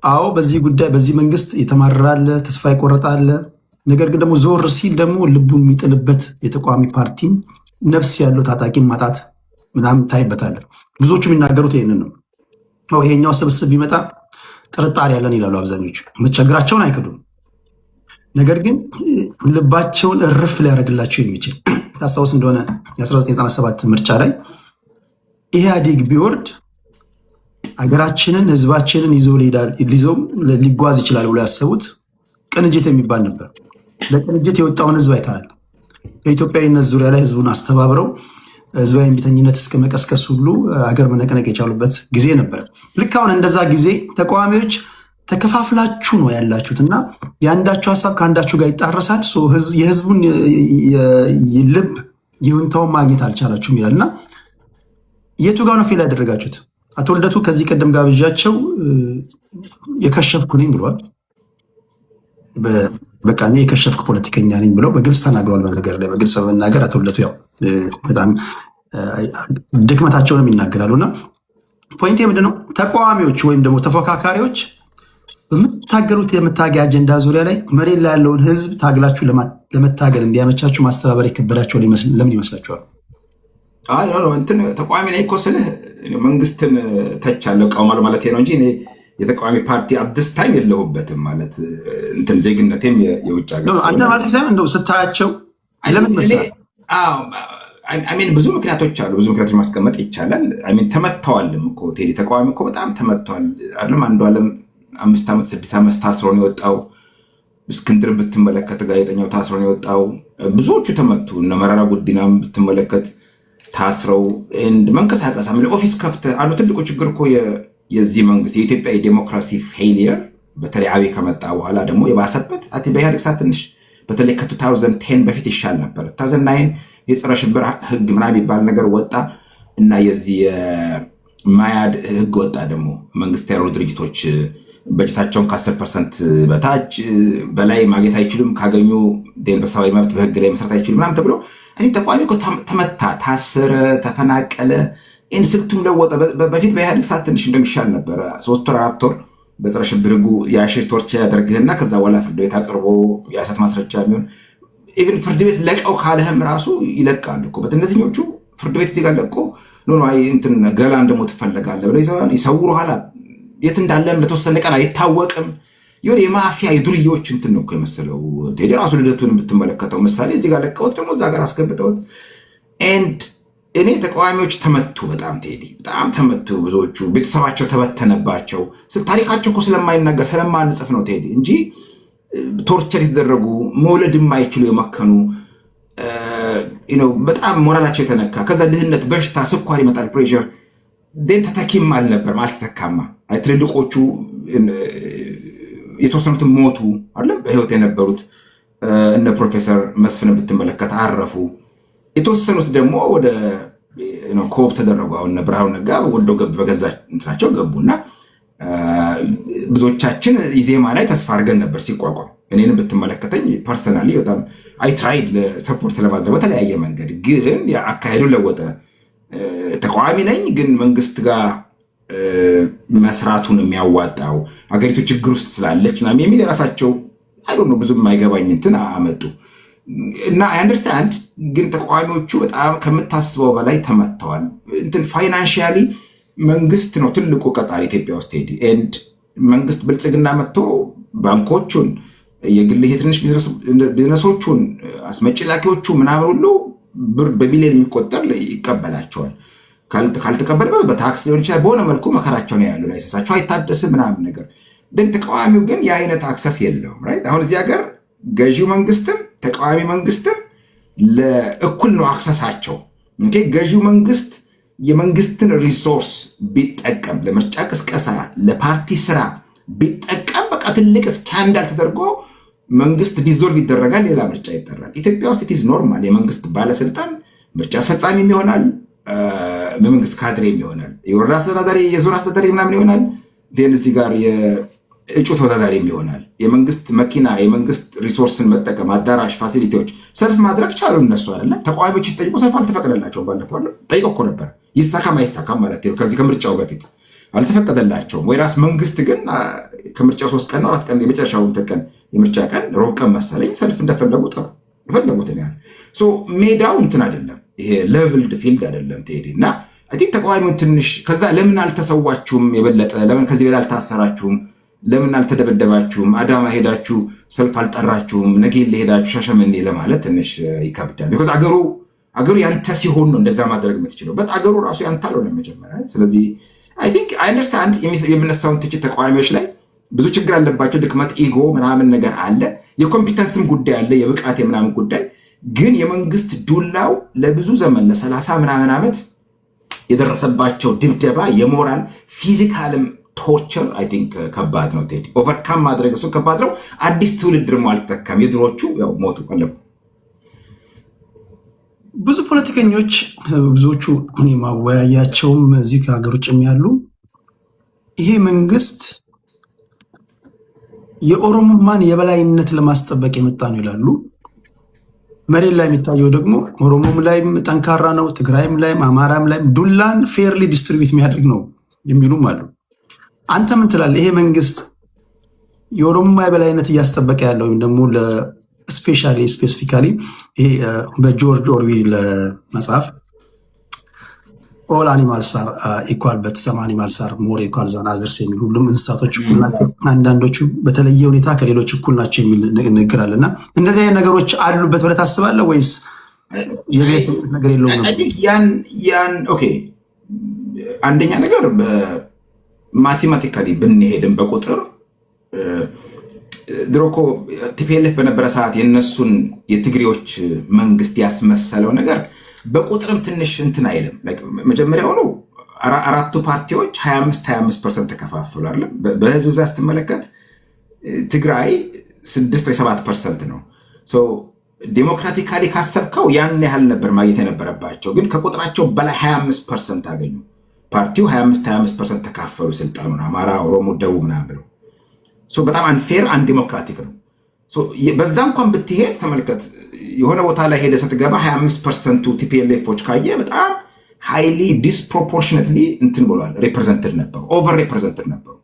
አዎ በዚህ ጉዳይ በዚህ መንግስት የተማረራለ፣ ተስፋ ይቆረጣለ። ነገር ግን ደግሞ ዞር ሲል ደግሞ ልቡን የሚጥልበት የተቃዋሚ ፓርቲም ነፍስ ያለው ታጣቂን ማጣት ምናምን ታይበታለ። ብዙዎቹ የሚናገሩት ይህንን ነው። ይሄኛው ስብስብ ቢመጣ ጥርጣሬ ያለን ይላሉ አብዛኞቹ። መቸግራቸውን አይክዱም። ነገር ግን ልባቸውን እርፍ ሊያደርግላቸው የሚችል ታስታውስ እንደሆነ የ1997 ምርጫ ላይ ኢህአዴግ ቢወርድ አገራችንን ህዝባችንን ይዞ ሊጓዝ ይችላል ብሎ ያሰቡት ቅንጅት የሚባል ነበር። ለቅንጅት የወጣውን ህዝብ አይተሃል። በኢትዮጵያዊነት ዙሪያ ላይ ህዝቡን አስተባብረው ህዝባዊ እምቢተኝነት እስከ መቀስቀስ ሁሉ አገር መነቀነቅ የቻሉበት ጊዜ ነበር። ልክ አሁን እንደዛ ጊዜ ተቃዋሚዎች ተከፋፍላችሁ ነው ያላችሁት እና የአንዳችሁ ሀሳብ ከአንዳችሁ ጋር ይጣረሳል። የህዝቡን ልብ ይሁንታውን ማግኘት አልቻላችሁም ይላል እና የቱ ጋር ነው ፌል ያደረጋችሁት? አቶ ልደቱ ከዚህ ቀደም ጋብዣቸው የከሸፍኩ ነኝ ብለዋል። በቃ እኔ የከሸፍኩ ፖለቲከኛ ነኝ ብለው በግልጽ ተናግረዋል። በነገር ላይ በግልጽ በመናገር አቶ ልደቱ ያው በጣም ድክመታቸውንም ይናገራሉ እና ፖይንቴ ምንድነው? ተቃዋሚዎች ወይም ደግሞ ተፎካካሪዎች በምታገሩት የመታገያ አጀንዳ ዙሪያ ላይ መሬት ላይ ያለውን ህዝብ ታግላችሁ ለመታገል እንዲያመቻችሁ ማስተባበር የከበዳቸው ለምን ይመስላችኋል? እንትን ተቃዋሚ ነኝ እኮ ስልህ መንግስትን ተቻለሁ እቃወማለሁ ማለት ነው እንጂ የተቃዋሚ ፓርቲ አዲስ ታይም የለሁበትም ማለት እንትን ዜግነቴም የውጭ ሀገር ማለት ሳይሆን እንደው ስታያቸው ለምን ይመስላል? ብዙ ምክንያቶች አሉ። ብዙ ምክንያቶች ማስቀመጥ ይቻላል። ተመተዋልም እኮ ቴዲ ተቃዋሚ እኮ በጣም ተመተዋል። አንዱ ዓለም 5 ዓመት 6 ዓመት ታስሮ ነው የወጣው። እስክንድር ብትመለከት ጋዜጠኛው ታስሮ ነው የወጣው። ብዙዎቹ ተመቱ። እነ መረራ ጉዲናም ብትመለከት ታስረው መንቀሳቀስ ኦፊስ ከፍተ አንዱ ትልቁ ችግር እኮ የዚህ መንግስት የኢትዮጵያ የዲሞክራሲ ፌሊየር በተለይ አብይ ከመጣ በኋላ ደግሞ የባሰበት በኢህአዴግ ሰዓት ትንሽ በተለይ ከ2010 በፊት ይሻል ነበር። 2009 የጸረ ሽብር ህግ ምናምን የሚባል ነገር ወጣ እና የዚህ ማያድ ህግ ወጣ። ደግሞ መንግስት ያልሆኑ ድርጅቶች በጀታቸውን ከ10% በታች በላይ ማግኘት አይችሉም፣ ካገኙ በሰብአዊ መብት በህግ ላይ መስራት አይችሉም ምናምን ተብሎ ተቋሚ እኮ ተመታ፣ ታሰረ፣ ተፈናቀለ። ስልቱም ለወጠ። በፊት በኢህአዴግ ሰዓት ትንሽ እንደሚሻል ነበረ። 3 ወር 4 ወር በጸረ ሽብር ህጉ የአሽር ቶርች ያደርግህና ከዛ በኋላ ፍርድ ቤት አቅርቦ የሐሰት ማስረጃ የሚሆን ኢቭን ፍርድ ቤት ለቀው ካለህም ራሱ ይለቃሉ እኮ። በእነዚህኞቹ ፍርድ ቤት እዚህ ጋር ለቆ እንትን ገላን ደግሞ ትፈለጋለህ ብለው ይሰውሩሃል። የት እንዳለም ለተወሰነ ቀን አይታወቅም። የሆነ የማፊያ የዱርዬዎች እንትን ነው እኮ የመሰለው። ቴዲ ራሱ ልደቱን የምትመለከተው ምሳሌ እዚህ ጋር ለቀውት ደግሞ እዛ ጋር አስገብተውት እኔ ተቃዋሚዎች ተመቱ። በጣም ቴዲ በጣም ተመቱ። ብዙዎቹ ቤተሰባቸው ተበተነባቸው። ታሪካቸው እኮ ስለማይናገር ስለማንጽፍ ነው ቴዲ እንጂ ቶርቸር የተደረጉ መውለድ የማይችሉ የመከኑ በጣም ሞራላቸው የተነካ ከዛ ድህነት፣ በሽታ፣ ስኳር ይመጣል፣ ፕሬሸር ተተኪም አልነበርም፣ አልተተካማ። ትልልቆቹ የተወሰኑትን ሞቱ አይደለም በህይወት የነበሩት እነ ፕሮፌሰር መስፍን ብትመለከት አረፉ። የተወሰኑት ደግሞ ወደ ኮብ ተደረጉ። አሁን ብርሃኑ ነጋ ወልደው በገዛ እንትናቸው ገቡና ብዙዎቻችን ኢዜማ ላይ ተስፋ አድርገን ነበር ሲቋቋም። እኔንም ብትመለከተኝ ፐርሰናሊ በጣም አይ ትራይድ ሰፖርት ለማድረግ በተለያየ መንገድ፣ ግን አካሄዱን ለወጠ። ተቃዋሚ ነኝ ግን መንግስት ጋር መስራቱን የሚያዋጣው ሀገሪቱ ችግር ውስጥ ስላለች ና የሚል የራሳቸው አይዶን ብዙ የማይገባኝ እንትን አመጡ እና አይ አንደርስታንድ። ግን ተቃዋሚዎቹ በጣም ከምታስበው በላይ ተመተዋል። እንትን ፋይናንሺያሊ መንግስት ነው ትልቁ ቀጣሪ ኢትዮጵያ ውስጥ ሄዲ ኤንድ መንግስት ብልጽግና መጥቶ ባንኮቹን የግል ትንሽ ቢዝነሶቹን አስመጪ ላኪዎቹ ምናምን ሁሉ ብር በቢሊዮን የሚቆጠር ይቀበላቸዋል። ካልተቀበለ በታክስ ሊሆን ይችላል፣ በሆነ መልኩ መከራቸው ነው ያለው። ላይሰንሳቸው አይታደስም ምናምን ነገር። ግን ተቃዋሚው ግን የአይነት አክሰስ የለውም። ራይት አሁን እዚህ ሀገር ገዢው መንግስትም ተቃዋሚ መንግስትም ለእኩል ነው አክሰሳቸው። ገዢው መንግስት የመንግስትን ሪሶርስ ቢጠቀም ለምርጫ ቅስቀሳ፣ ለፓርቲ ስራ ቢጠቀም በቃ ትልቅ ስካንዳል ተደርጎ መንግስት ዲዞልቭ ይደረጋል፣ ሌላ ምርጫ ይጠራል። ኢትዮጵያ ውስጥ ኢትዝ ኖርማል። የመንግስት ባለስልጣን ምርጫ አስፈጻሚም ይሆናል፣ በመንግስት ካድሬም ይሆናል፣ የወረዳ አስተዳዳሪ፣ የዞን አስተዳዳሪ ምናምን ይሆናል። እዚህ ጋር የእጩ ተወዳዳሪም ይሆናል። የመንግስት መኪና፣ የመንግስት ሪሶርስን መጠቀም፣ አዳራሽ፣ ፋሲሊቲዎች፣ ሰልፍ ማድረግ ቻሉ እነሱ አይደለ? ተቃዋሚዎች ሲጠይቁ ሰልፍ አልተፈቀደላቸውም። ባለፈው ጠይቀው እኮ ነበር። ይሳካም አይሳካም ማለት ነው። ከዚህ ከምርጫው በፊት አልተፈቀደላቸውም። ወይ ራስ መንግስት ግን ከምርጫው 3 ቀን ነው 4 ቀን የመጨረሻውን ቀን የምርጫ ቀን ሮብ ቀን መሰለኝ ሰልፍ እንደፈለጉ ጠሩ። የፈለጉትን ያህል ሜዳው እንትን አይደለም፣ ይሄ ሌቭልድ ፊልድ አይደለም ቴዲ። እና አይ ቲንክ ተቃዋሚውን ትንሽ ከዛ ለምን አልተሰዋችሁም? የበለጠ ለምን ከዚህ በላይ አልታሰራችሁም? ለምን አልተደበደባችሁም? አዳማ ሄዳችሁ ሰልፍ አልጠራችሁም? ነገሌ ሄዳችሁ ሻሸመኔ ለማለት ትንሽ ይከብዳል። ቢኮዝ አገሩ ያንተ ሲሆን ነው እንደዛ ማድረግ የምትችለው። በት አገሩ ራሱ ያንተ አልሆነ መጀመሪያ። ስለዚህ አይ ቲንክ አይ አንደርስታንድ የምነሳውን ትችት ተቃዋሚዎች ላይ ብዙ ችግር አለባቸው። ድክመት፣ ኢጎ ምናምን ነገር አለ። የኮምፒተንስም ጉዳይ አለ፣ የብቃት የምናምን ጉዳይ። ግን የመንግስት ዱላው ለብዙ ዘመን ለ30 ምናምን ዓመት የደረሰባቸው ድብደባ፣ የሞራል ፊዚካልም ቶርቸር አይ ቲንክ ከባድ ነው ቴዲ። ኦቨርካም ማድረግ እሱ ከባድ ነው። አዲስ ትውልድ ደግሞ አልተካም። የድሮቹ ያው ሞቱ ቀለቡ። ብዙ ፖለቲከኞች ብዙዎቹ እኔ ማወያያቸውም እዚህ ከሀገር ውጭ ያሉ ይሄ መንግስት የኦሮሞማን የበላይነት ለማስጠበቅ የመጣ ነው ይላሉ። መሬት ላይ የሚታየው ደግሞ ኦሮሞም ላይም ጠንካራ ነው፣ ትግራይም ላይም አማራም ላይም ዱላን ፌርሊ ዲስትሪቢዩት የሚያደርግ ነው የሚሉም አሉ። አንተ ምን ትላለህ? ይሄ መንግስት የኦሮሞማ የበላይነት እያስጠበቀ ያለው ወይም ደግሞ ስፔሲፊካሊ ይሄ በጆርጅ ኦርዌል መጽሐፍ ኦል አኒማልስ አር ኢኳል በት ሰም አኒማልስ አር ሞር ኢኳል ዛን አዘርስ የሚል ሁሉም እንስሳቶች እኩል ናቸው፣ አንዳንዶቹ በተለየ ሁኔታ ከሌሎች እኩል ናቸው የሚል ንግግር አለና እንደዚህ አይነት ነገሮች አሉበት ብለህ ታስባለህ ወይስ የቤት ነገር የለውም? ኦኬ አንደኛ ነገር ማቴማቲካሊ ብንሄድም በቁጥር ድሮ እኮ ቲፒኤልኤፍ በነበረ ሰዓት የነሱን የትግሬዎች መንግስት ያስመሰለው ነገር በቁጥርም ትንሽ እንትን አይልም። መጀመሪያው ነው አራቱ ፓርቲዎች 25% ተከፋፈሉ አይደል? በህዝብ ብዛት ስትመለከት ትግራይ 6 ወይ 7% ነው። ዴሞክራቲካሊ ካሰብከው ያን ያህል ነበር ማግኘት የነበረባቸው፣ ግን ከቁጥራቸው በላይ 25% አገኙ። ፓርቲው 25% ተካፈሉ ስልጣኑን፣ አማራ፣ ኦሮሞ፣ ደቡብ ምናምን ብለው። በጣም አንፌር አንዲሞክራቲክ ነው። በዛ እንኳን ብትሄድ ተመልከት፣ የሆነ ቦታ ላይ ሄደ ስትገባ 25% ቲፒኤልኤፎች ካየ በጣም ሃይሊ ዲስፕሮፖርሽነትሊ እንትን ብሏል፣ ሪፕሬዘንትድ ነበሩ፣ ኦቨር ሪፕሬዘንትድ ነበሩ።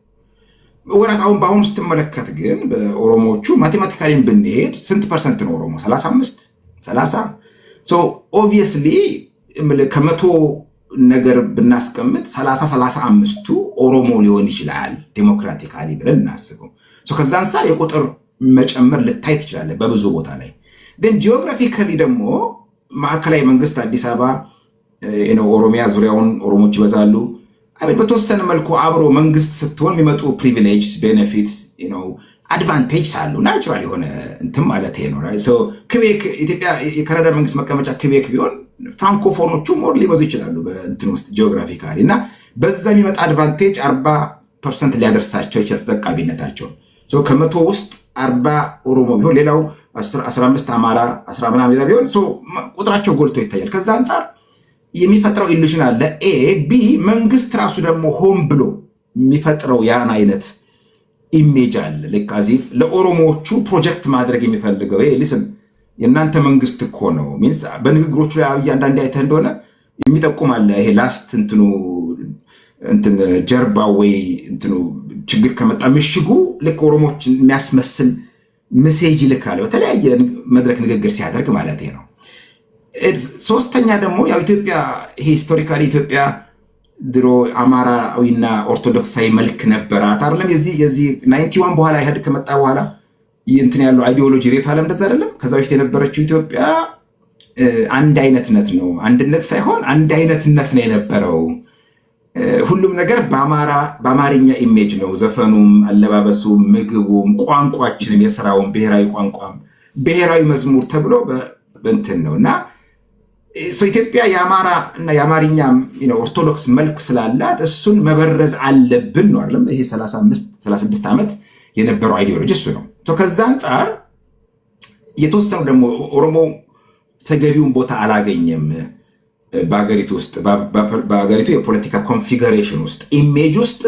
ወራስ አሁን በአሁኑ ስትመለከት ግን በኦሮሞዎቹ ማቴማቲካሊን ብንሄድ ስንት ፐርሰንት ነው ኦሮሞ? 35 30 ኦብቪየስሊ ከመቶ ነገር ብናስቀምጥ 35ቱ ኦሮሞ ሊሆን ይችላል ዴሞክራቲካሊ ብለን እናስበው። ከዛ አንፃር የቁጥር መጨመር ልታይ ትችላለ በብዙ ቦታ ላይ። ግን ጂኦግራፊካሊ ደግሞ ማዕከላዊ መንግስት አዲስ አበባ፣ ኦሮሚያ ዙሪያውን ኦሮሞች ይበዛሉ። በተወሰነ መልኩ አብሮ መንግስት ስትሆን የሚመጡ ፕሪቪሌጅስ፣ ቤኔፊትስ፣ አድቫንቴጅስ አሉ። ናቹራል የሆነ እንትን ማለት ነው። ክቤክ ኢትዮጵያ የካናዳ መንግስት መቀመጫ ክቤክ ቢሆን ፍራንኮፎኖቹ ሞር ሊበዙ ይችላሉ በእንትን ውስጥ ጂኦግራፊካሊ፣ እና በዛ የሚመጣ አድቫንቴጅ 40% ሊያደርሳቸው ይችላል ተጠቃሚነታቸው። ከመቶ ውስጥ 40 ኦሮሞ ቢሆን ሌላው 15 አማራ 10 ምናምን ሌላ ቢሆን ቁጥራቸው ጎልቶ ይታያል። ከዛ አንጻር የሚፈጥረው ኢሉዥን አለ። ቢ መንግስት ራሱ ደግሞ ሆን ብሎ የሚፈጥረው ያን አይነት ኢሜጅ አለ። ልክ አዚፍ ለኦሮሞዎቹ ፕሮጀክት ማድረግ የሚፈልገው ሊስን የእናንተ መንግስት እኮ ነው ሚንስ በንግግሮቹ ላይ አብይ አንዳንዴ አይተህ እንደሆነ የሚጠቁም አለ። ይሄ ላስት እንትን ጀርባ ወይ እንትኑ ችግር ከመጣ ምሽጉ ልክ ኦሮሞዎች የሚያስመስል ሜሴጅ ይልካል በተለያየ መድረክ ንግግር ሲያደርግ ማለት ነው። ሶስተኛ ደግሞ ያው ኢትዮጵያ ሂስቶሪካሊ ኢትዮጵያ ድሮ አማራዊና ኦርቶዶክሳዊ መልክ ነበራት አይደለም? የዚህ 91 በኋላ ኢህአዴግ ከመጣ በኋላ እንትን ያለው አይዲዮሎጂ ሬት አለም እንደዛ አይደለም? ከዛ በፊት የነበረችው ኢትዮጵያ አንድ አይነትነት ነው፣ አንድነት ሳይሆን አንድ አይነትነት ነው የነበረው። ሁሉም ነገር በአማርኛ ኢሜጅ ነው። ዘፈኑም፣ አለባበሱም፣ ምግቡም፣ ቋንቋችንም፣ የስራውም ብሔራዊ ቋንቋም ብሔራዊ መዝሙር ተብሎ በእንትን ነው እና ኢትዮጵያ የአማራ እና የአማርኛ ኦርቶዶክስ መልክ ስላላት እሱን መበረዝ አለብን ነው አይደለም? ይሄ 36 ዓመት የነበረው አይዲዮሎጂ እሱ ነው። ከዛ አንጻር የተወሰኑ ደግሞ ኦሮሞ ተገቢውን ቦታ አላገኘም በሀገሪቱ ውስጥ በሀገሪቱ የፖለቲካ ኮንፊገሬሽን ውስጥ ኢሜጅ ውስጥ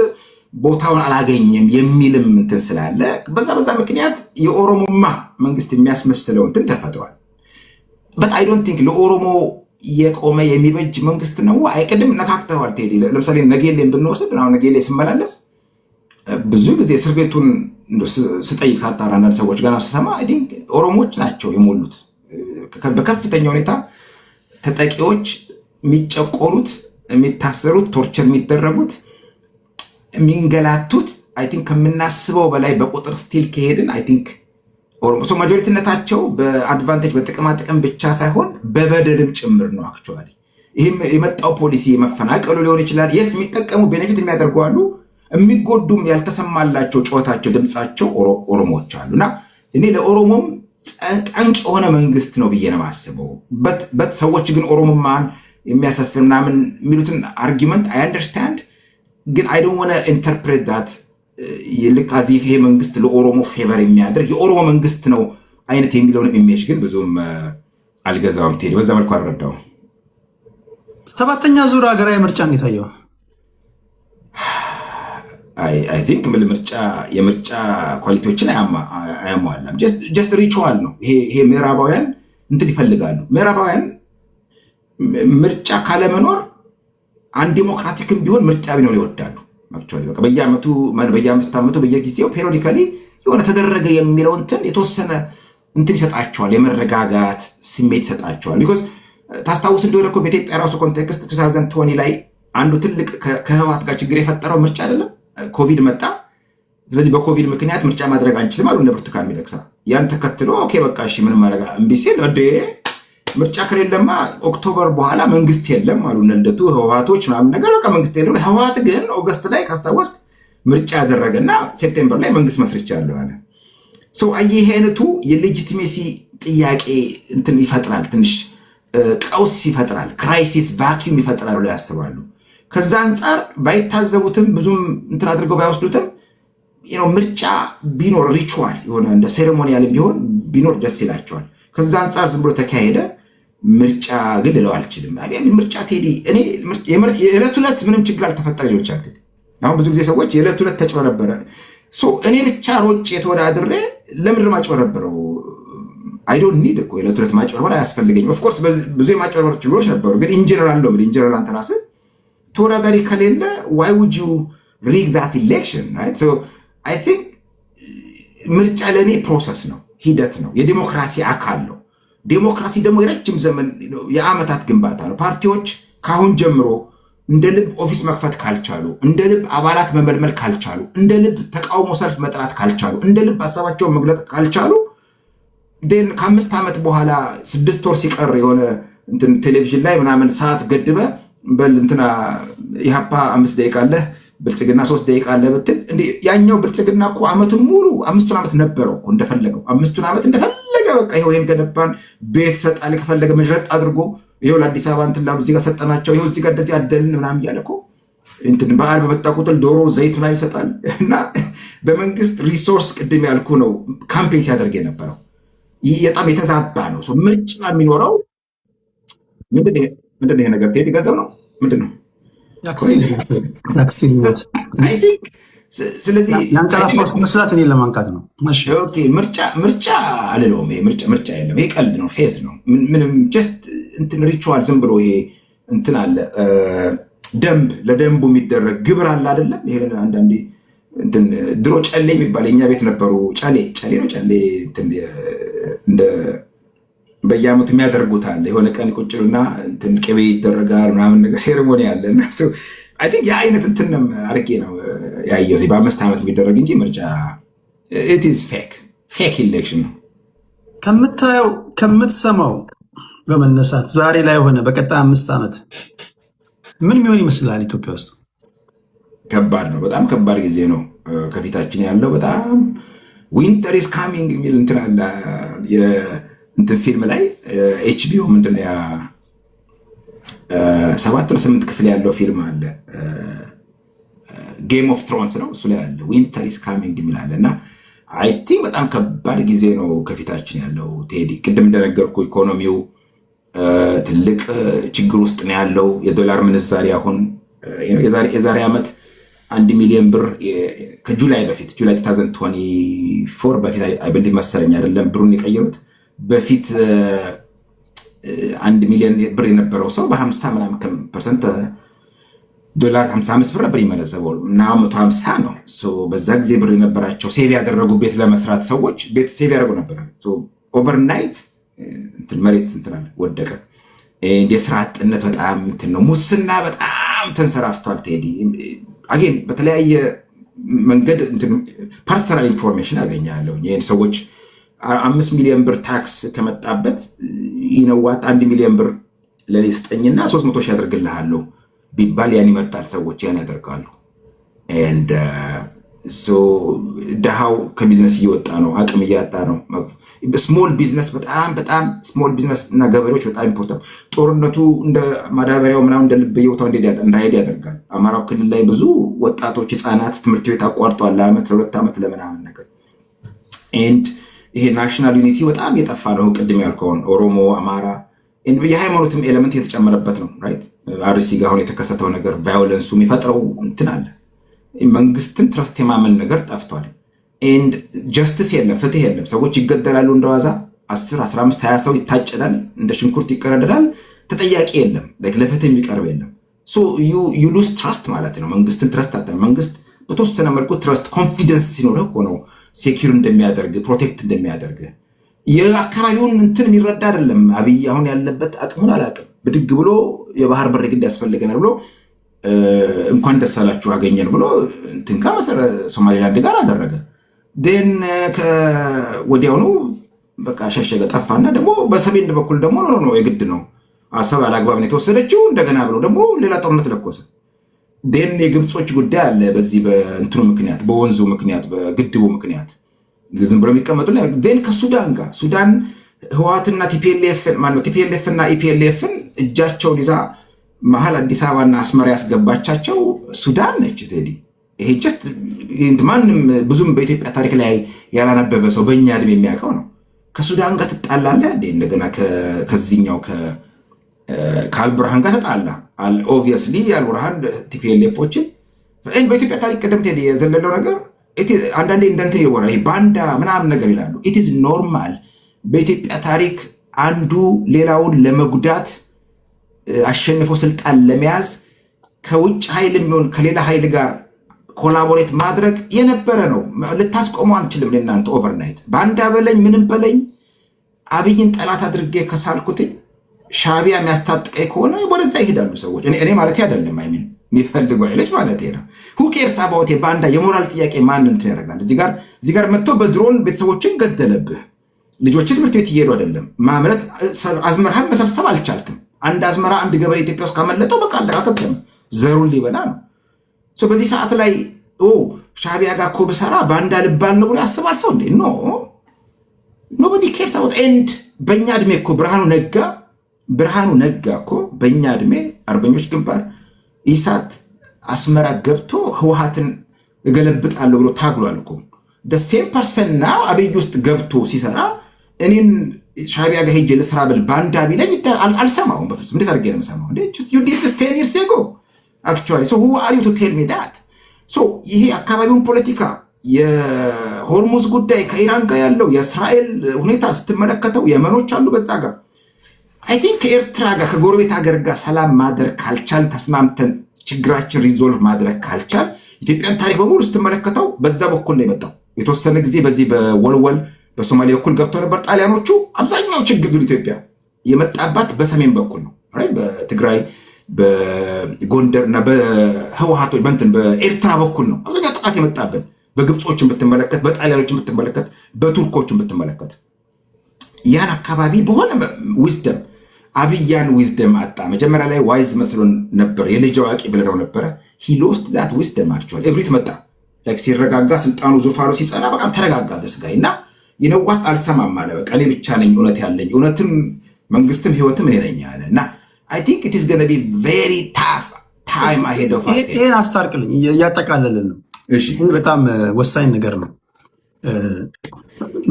ቦታውን አላገኘም የሚልም እንትን ስላለ በዛ ምክንያት የኦሮሞማ መንግስት የሚያስመስለው እንትን ተፈጥሯል። በት አይ ዶንት ቲንክ ለኦሮሞ የቆመ የሚበጅ መንግስት ነው። አይቅድም ነካክተዋል ቴዲ። ለምሳሌ ነጌሌን ብንወስድ አሁን ነጌሌ ስመላለስ ብዙ ጊዜ እስር ቤቱን ስጠይቅ ሳጣራ አንዳንድ ሰዎች ገና ስሰማ አይ ቲንክ ኦሮሞዎች ናቸው የሞሉት። በከፍተኛ ሁኔታ ተጠቂዎች የሚጨቆኑት፣ የሚታሰሩት፣ ቶርቸር የሚደረጉት፣ የሚንገላቱት አይ ቲንክ ከምናስበው በላይ በቁጥር ስቲል ከሄድን አይ ቲንክ ኦሮሞ ማጆሪቲነታቸው በአድቫንቴጅ በጥቅማጥቅም ብቻ ሳይሆን በበደልም ጭምር ነው። አክቹዋሊ ይህም የመጣው ፖሊሲ መፈናቀሉ ሊሆን ይችላል። የስ የሚጠቀሙ ቤኔፊት የሚያደርጉ አሉ፣ የሚጎዱም ያልተሰማላቸው ጩኸታቸው ድምፃቸው ኦሮሞዎች አሉ። እና እኔ ለኦሮሞም ጠንቅ የሆነ መንግስት ነው ብዬ ነው የማስበው። በት ሰዎች ግን ኦሮሞማን የሚያሰፍን ምናምን የሚሉትን አርጊመንት አይ አንደርስታንድ፣ ግን አይ ዶንት ዋና ኢንተርፕሬት ዳት ልክ አዚፍ ይሄ መንግስት ለኦሮሞ ፌቨር የሚያደርግ የኦሮሞ መንግስት ነው አይነት የሚለውን ኢሜጅ ግን ብዙም አልገዛውም። ትሄድ በዛ መልኩ አልረዳው። 7ኛ ዙር ሀገራዊ ምርጫ እንዴት አየው? አይ ቲንክ የምርጫ ኳሊቲዎችን አያሟላም። ጀስት ሪቹዋል ነው ይሄ። ምዕራባውያን እንትን ይፈልጋሉ። ምዕራባውያን ምርጫ ካለመኖር አንድ ዲሞክራቲክም ቢሆን ምርጫ ቢኖር ይወዳሉ። በየአመቱ በየ5 ዓመቱ በየጊዜው ፔሪዮዲካሊ የሆነ ተደረገ የሚለው እንትን የተወሰነ እንትን ይሰጣቸዋል፣ የመረጋጋት ስሜት ይሰጣቸዋል። ቢኮዝ ታስታውስ እንደሆነ እኮ በኢትዮጵያ ራሱ ኮንቴክስት 2020 ላይ አንዱ ትልቅ ከህወሓት ጋር ችግር የፈጠረው ምርጫ አይደለም፣ ኮቪድ መጣ። ስለዚህ በኮቪድ ምክንያት ምርጫ ማድረግ አንችልም አሉ እነ ብርቱካን ሚደቅሳ። ያን ተከትሎ ኦኬ በቃ እሺ ምንም ማድረግ እምቢ ሲል ምርጫ ከሌለማ ኦክቶበር በኋላ መንግስት የለም አሉ እነ ልደቱ ህወሓቶች ምናምን ነገር በቃ መንግስት የለም። ህወሓት ግን ኦገስት ላይ ካስታወስክ ምርጫ ያደረገና ሴፕቴምበር ላይ መንግስት መስርቻለሁ አለ። ይሄ አይነቱ የሌጂቲሜሲ ጥያቄ እንትን ይፈጥራል ትንሽ ቀውስ ይፈጥራል፣ ክራይሲስ ቫኪዩም ይፈጥራል ብለው ያስባሉ። ከዛ አንጻር ባይታዘቡትም ብዙም እንትን አድርገው ባይወስዱትም ምርጫ ቢኖር ሪቹዋል የሆነ እንደ ሴሬሞኒያል ቢሆን ቢኖር ደስ ይላቸዋል። ከዛ አንጻር ዝም ብሎ ተካሄደ። ምርጫ ግን ልለው አልችልም። ምርጫ ቴዲ እኔ የዕለት ዕለት ምንም ችግር አልተፈጠረ ሊሆን ይችላል። አሁን ብዙ ጊዜ ሰዎች የዕለት ዕለት ተጭበረበረ እኔ ብቻ ሮጬ ተወዳድሬ ለምንድን ማጭበረበረው? አይዶንት ኒድ እኮ የዕለት ዕለት ማጭበርበር አያስፈልገኝም። ኦፍኮርስ ብዙ የማጭበርበር ችግሮች ነበሩ፣ ግን ኢንጀነራል ነው። ኢንጀነራል አንተ ራስህ ተወዳዳሪ ከሌለ ዋይ ውድ ዩ ሪግ ዛት ኢሌክሽን ራይት? አይ ቲንክ ምርጫ ለእኔ ፕሮሰስ ነው፣ ሂደት ነው፣ የዲሞክራሲ አካል ነው። ዲሞክራሲ ደግሞ የረጅም ዘመን የዓመታት ግንባታ ነው። ፓርቲዎች ካሁን ጀምሮ እንደ ልብ ኦፊስ መክፈት ካልቻሉ፣ እንደ ልብ አባላት መመልመል ካልቻሉ፣ እንደ ልብ ተቃውሞ ሰልፍ መጥራት ካልቻሉ፣ እንደ ልብ ሀሳባቸውን መግለጥ ካልቻሉ ከ5 ዓመት በኋላ 6 ወር ሲቀር የሆነ ቴሌቪዥን ላይ ምናምን ሰዓት ገድበ በል እንትና ኢህአፓ 5 ደቂቃ አለህ ብልጽግና 3 ደቂቃ አለ ብትል ያኛው ብልጽግና እኮ ዓመቱን ሙሉ 5 ዓመት ነበረው እኮ እንደፈለገው 5 ዓመት እንደፈለገ በቃ ይሄን ገነባን ቤት ሰጣል ከፈለገ መጅረጥ አድርጎ ይሄው ለአዲስ አበባ እንትን ላሉ እዚህ ጋር ሰጠናቸው ይሄው እዚህ ጋር እንደዚህ አደልን ምናምን እያለ እኮ እንትን በዓል በመጣ ቁጥር ዶሮ ዘይት ምናምን ይሰጣል። እና በመንግስት ሪሶርስ ቅድም ያልኩ ነው ካምፔን ሲያደርግ የነበረው በጣም የተዛባ ነው። ምርጫ የሚኖረው ምንድን ነው? ይሄ ነገር ቴዲ ገንዘብ ነው ምንድን ነው? ስለዚህ የአንቀላፋ ውስጥ መስራት እኔን ለማንቃት ነው። ምርጫ አልለውም። ምርጫ የለም። ይሄ ቀልድ ነው፣ ፌዝ ነው። ምንም ጀስት እንትን ሪቹዋል ዝም ብሎ ይሄ እንትን አለ፣ ደንብ ለደንቡ የሚደረግ ግብር አለ አይደለም። ይሄ አንዳንዴ እንትን ድሮ ጨሌ የሚባል የኛ ቤት ነበሩ። ጨሌ ነው ጨሌ እንደ በየዓመቱ የሚያደርጉት አለ። የሆነ ቀን ቁጭሉና እንትን ቅቤ ይደረጋል ምናምን ነገር ሴሬሞኒ አለ። እና አይ ቲንክ የአይነት እንትንም አድርጌ ነው ያየው በ5 ዓመት የሚደረግ እንጂ ምርጫ ኢት ኢዝ ፌክ ኢሌክሽን ነው። ከምታየው ከምትሰማው በመነሳት ዛሬ ላይ ሆነ በቀጣይ 5 ዓመት ምን የሚሆን ይመስላል ኢትዮጵያ ውስጥ? ከባድ ነው። በጣም ከባድ ጊዜ ነው ከፊታችን ያለው። በጣም ዊንተር ኢዝ ካሚንግ የሚል እንትን አለ እንትን ፊልም ላይ ኤችቢኦ ምንድነው ያ 7 ነው 8 ክፍል ያለው ፊልም አለ። ጌም ኦፍ ትሮንስ ነው እሱ ላይ አለ ዊንተር ኢዝ ካሚንግ የሚል አለ። እና አይ ቲንክ በጣም ከባድ ጊዜ ነው ከፊታችን ያለው ቴዲ። ቅድም እንደነገርኩ ኢኮኖሚው ትልቅ ችግር ውስጥ ነው ያለው። የዶላር ምንዛሪ አሁን የዛሬ ዓመት 1 ሚሊዮን ብር ከጁላይ በፊት ጁላይ 2024 በፊት አይበልጥ መሰለኝ አይደለም ብሩን የቀየሩት። በፊት 1 ሚሊዮን ብር የነበረው ሰው በ50 ምናምን ፐርሰንት ዶላር 55 ብር ነበር የሚመነዘበው እና 150 ነው። በዛ ጊዜ ብር የነበራቸው ሴቭ ያደረጉ ቤት ለመስራት ሰዎች ቤት ሴቭ ያደረጉ ነበር። ኦቨርናይት መሬት እንትናል ወደቀ። የስራ አጥነት በጣም እንትን ነው። ሙስና በጣም ተንሰራፍቷል ቴዲ። አጌን በተለያየ መንገድ ፐርሰናል ኢንፎርሜሽን አገኛለሁ። ይህን ሰዎች 5 ሚሊዮን ብር ታክስ ከመጣበት ይነዋት 1 ሚሊዮን ብር ለሊስጠኝና 300 ሺህ ያደርግልሃለሁ ቢባል ያን ይመርጣል። ሰዎች ያን ያደርጋሉ። ድሃው ከቢዝነስ እየወጣ ነው፣ አቅም እያጣ ነው። ስሞል ቢዝነስ በጣም ስሞል ቢዝነስ እና ገበሬዎች በጣም ኢምፖርታንት። ጦርነቱ እንደ ማዳበሪያው ምናምን እንደ ልብ በየቦታው እንዳይሄድ ያደርጋል። አማራው ክልል ላይ ብዙ ወጣቶች ህፃናት ትምህርት ቤት አቋርጧል ለዓመት ለ2 ዓመት ለምናምን ነገር። ይሄ ናሽናል ዩኒቲ በጣም የጠፋ ነው። ቅድም ያልከውን ኦሮሞ፣ አማራ የሃይማኖትም ኤሌመንት የተጨመረበት ነው። ራይት አርሲ ጋር አሁን የተከሰተው ነገር ቫዮለንሱ የሚፈጥረው እንትን አለ። መንግስትን ትረስት የማመን ነገር ጠፍቷል። ጀስቲስ የለም፣ ፍትህ የለም። ሰዎች ይገደላሉ እንደዋዛ 10፣ 15፣ 20 ሰው ይታጨዳል፣ እንደ ሽንኩርት ይቀረደዳል። ተጠያቂ የለም፣ ለፍትህ የሚቀርብ የለም። ዩ ሉዝ ትረስት ማለት ነው። መንግስትን ትረስት አጣ። መንግስት በተወሰነ መልኩ ትረስት ኮንፊደንስ ሲኖርህ እኮ ነው ሴኪር እንደሚያደርግ ፕሮቴክት እንደሚያደርግ። የአካባቢውን እንትን የሚረዳ አይደለም። አብይ አሁን ያለበት አቅሙን አላቅም። ብድግ ብሎ የባህር በር ግድ ያስፈልገናል ብሎ እንኳን ደስ አላችሁ አገኘን ብሎ እንትን ከመሰረ ሶማሌላንድ ጋር አደረገ። ወዲያውኑ በቃ ሸሸገ፣ ጠፋና ደግሞ በሰሜን በኩል ደግሞ ነው የግድ ነው አሰብ አላግባብ የተወሰደችው እንደገና ብሎ ደግሞ ሌላ ጦርነት ለኮሰ። የግብጾች ጉዳይ አለ። በዚህ በእንትኑ ምክንያት በወንዙ ምክንያት በግድቡ ምክንያት ዝም ብሎ የሚቀመጡ ከሱዳን ጋር ሱዳን ህወሓትና ቲፒኤልኤፍ እና ኢፒኤልኤፍን እጃቸውን ይዛ መሀል አዲስ አበባና አስመራ ያስገባቻቸው ሱዳን ነች። ቴዲ ይሄ ጀስት ማንም ብዙም በኢትዮጵያ ታሪክ ላይ ያላነበበ ሰው በእኛ ዕድሜ የሚያውቀው ነው። ከሱዳን ጋር ትጣላለህ እንዴ? እንደገና ከዚህኛው ከአልቡርሃን ጋር ተጣላ። ኦብቪየስሊ አልቡርሃን ቲፒኤልኤፎችን በኢትዮጵያ ታሪክ ቀደምት የዘለለው ነገር አንዳንዴ እንደንትን ይወራል። ባንዳ ምናምን ነገር ይላሉ። ኢትዝ ኖርማል። በኢትዮጵያ ታሪክ አንዱ ሌላውን ለመጉዳት አሸንፎ ስልጣን ለመያዝ ከውጭ ኃይል የሚሆን ከሌላ ኃይል ጋር ኮላቦሬት ማድረግ የነበረ ነው። ልታስቆመው አንችልም። ለእናንተ ኦቨርናይት ባንዳ በለኝ ምንም በለኝ አብይን ጠላት አድርጌ ከሳልኩትኝ ሻዕቢያ የሚያስታጥቀኝ ከሆነ ወደዛ ይሄዳሉ ሰዎች። እኔ ማለት አይደለም አይሚን የሚፈልጉ አይለች ማለት ነው። ሁኬርስ አባውት ባንዳ የሞራል ጥያቄ ማን እንትን ያደርጋል? እዚህ ጋር መጥቶ በድሮን ቤተሰቦችን ገደለብህ። ልጆች ትምህርት ቤት እየሄዱ አይደለም። ማምረት አዝመራህን መሰብሰብ አልቻልክም። አንድ አዝመራ አንድ ገበሬ ኢትዮጵያ ውስጥ ካመለጠው በቃ አለቃቀም ዘሩን ሊበላ ነው። በዚህ ሰዓት ላይ ሻዕቢያ ጋር እኮ ብሰራ ባንዳ ልባል ነው ብሎ ያስባል ሰው እንዴ? ኖቦዲ ኬርስ አባውት ኤንድ በእኛ ዕድሜ እኮ ብርሃኑ ነጋ እኮ በእኛ ዕድሜ አርበኞች ግንባር ኢሳት አስመራ ገብቶ ህወሓትን እገለብጣለሁ ብሎ ታግሏል እኮ። ሴም ፐርሰን ናው አብይ ውስጥ ገብቶ ሲሰራ እኔን ሻዕቢያ ጋር ሄጄ ልስራ ብል ባንዳ ቢለኝ አልሰማውም በፍጹም። እንዴት አድርጌ ነው የምሰማው? you did this 10 years ago actually so who are you to tell me that? ይሄ አካባቢውን ፖለቲካ የሆርሙዝ ጉዳይ ከኢራን ጋር ያለው የእስራኤል ሁኔታ ስትመለከተው የመኖች አሉ በዛ ጋር አይ ቲንክ ከኤርትራ ጋር ከጎረቤት ሀገር ጋር ሰላም ማድረግ ካልቻል ተስማምተን ችግራችን ሪዞልቭ ማድረግ ካልቻል ኢትዮጵያን ታሪክ በሙሉ ስትመለከተው በዛ በኩል ነው የመጣው። የተወሰነ ጊዜ በዚህ በወልወል በሶማሌ በኩል ገብተው ነበር ጣሊያኖቹ። አብዛኛው ችግር ግን ኢትዮጵያ የመጣባት በሰሜን በኩል ነው። በትግራይ በጎንደር እና በህወሓቶች በኤርትራ በኩል ነው አብዛኛው ጥቃት የመጣብን። በግብጾችን ብትመለከት፣ በጣሊያኖችን ብትመለከት፣ በቱርኮችን ብትመለከት ያን አካባቢ በሆነ ዊዝደም አብያን ዊዝደም አጣ። መጀመሪያ ላይ ዋይዝ መስሎን ነበር፣ የልጅ አዋቂ ብለነው ነበረ። ሂ ሎስት ዛት ዊዝደም አክቹዋሊ እብሪት መጣ። ሲረጋጋ ስልጣኑ ዙፋኑ ሲጸና በጣም ተረጋጋ ደስጋይ እና ይነዋት አልሰማም አለ። በቃ እኔ ብቻ ነኝ እውነት ያለኝ፣ እውነትም መንግስትም ህይወትም እኔ ነኝ አለ እና አይ ቲንክ ኢት ኢዝ ጎና ቢ ቬሪ ታፍ ታይም አሄድ ኦፍ አስ። ይሄን አስታርቅልኝ፣ እያጠቃለልን ነው። እሺ በጣም ወሳኝ ነገር ነው።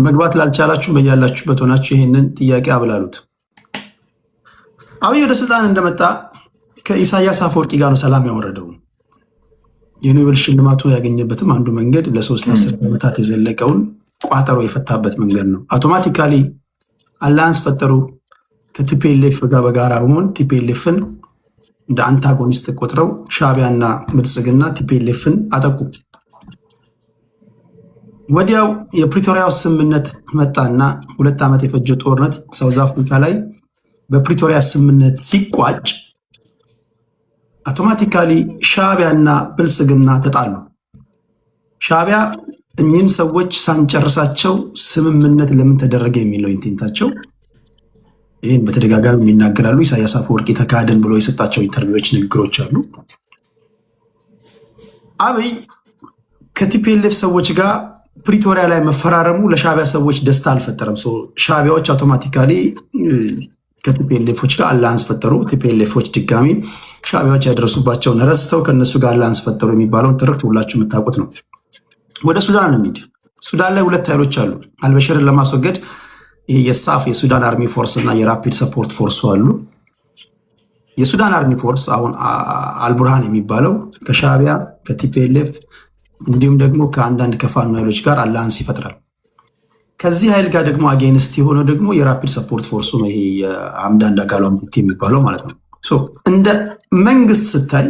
መግባት ላልቻላችሁ በያላችሁበት ሆናችሁ ይሄንን ጥያቄ አብላሉት። አብይ ወደ ስልጣን እንደመጣ ከኢሳያስ አፈወርቂ ጋር ነው ሰላም ያወረደው። የኖቤል ሽልማቱ ያገኘበትም አንዱ መንገድ ለ3 ዓመታት የዘለቀውን ቋጠሮ የፈታበት መንገድ ነው። አውቶማቲካሊ አላያንስ ፈጠሩ። ከቲፒኤልኤፍ ጋር በጋራ በመሆን ቲፒኤልኤፍን እንደ አንታጎኒስት ቆጥረው ሻዕቢያና ብልጽግና ቲፒኤልኤፍን አጠቁ። ወዲያው የፕሪቶሪያው ስምምነት መጣና 2 ዓመት የፈጀ ጦርነት ሳውዝ አፍሪካ ላይ በፕሪቶሪያ ስምምነት ሲቋጭ አውቶማቲካሊ ሻዕቢያና ብልጽግና ተጣሉ። ሻዕቢያ እኚህን ሰዎች ሳንጨርሳቸው ስምምነት ለምን ተደረገ የሚለው ኢንቴንታቸው። ይህን በተደጋጋሚ የሚናገራሉ። ኢሳያስ አፈወርቂ ተካድን ብሎ የሰጣቸው ኢንተርቪዎች፣ ንግግሮች አሉ። አብይ ከቲፒኤልኤፍ ሰዎች ጋር ፕሪቶሪያ ላይ መፈራረሙ ለሻዕቢያ ሰዎች ደስታ አልፈጠረም። ሻዕቢያዎች አውቶማቲካሊ ከቲፒኤልኤፎች ጋር አላያንስ ፈጠሩ። ቲፒኤልኤፎች ድጋሚ ሻዕቢያዎች ያደረሱባቸውን ረስተው ከነሱ ጋር አላያንስ ፈጠሩ የሚባለውን ትርክት ሁላችሁ የምታውቁት ነው። ወደ ሱዳን እንሂድ። ሱዳን ላይ 2 ኃይሎች አሉ። አልበሽርን ለማስወገድ ይሄ የሳፍ የሱዳን አርሚ ፎርስ እና የራፒድ ሰፖርት ፎርሱ አሉ። የሱዳን አርሚ ፎርስ አሁን አልቡርሃን የሚባለው ከሻዕቢያ ከቲፒኤልኤፍ እንዲሁም ደግሞ ከአንዳንድ ከፋኖ ኃይሎች ጋር አላያንስ ይፈጥራል። ከዚህ ኃይል ጋር ደግሞ አጌንስት የሆነው ደግሞ የራፒድ ሰፖርት ፎርሱ ነው። ይሄ የአምዳን ዳጋሎ የሚባለው ማለት ነው። እንደ መንግስት ስታይ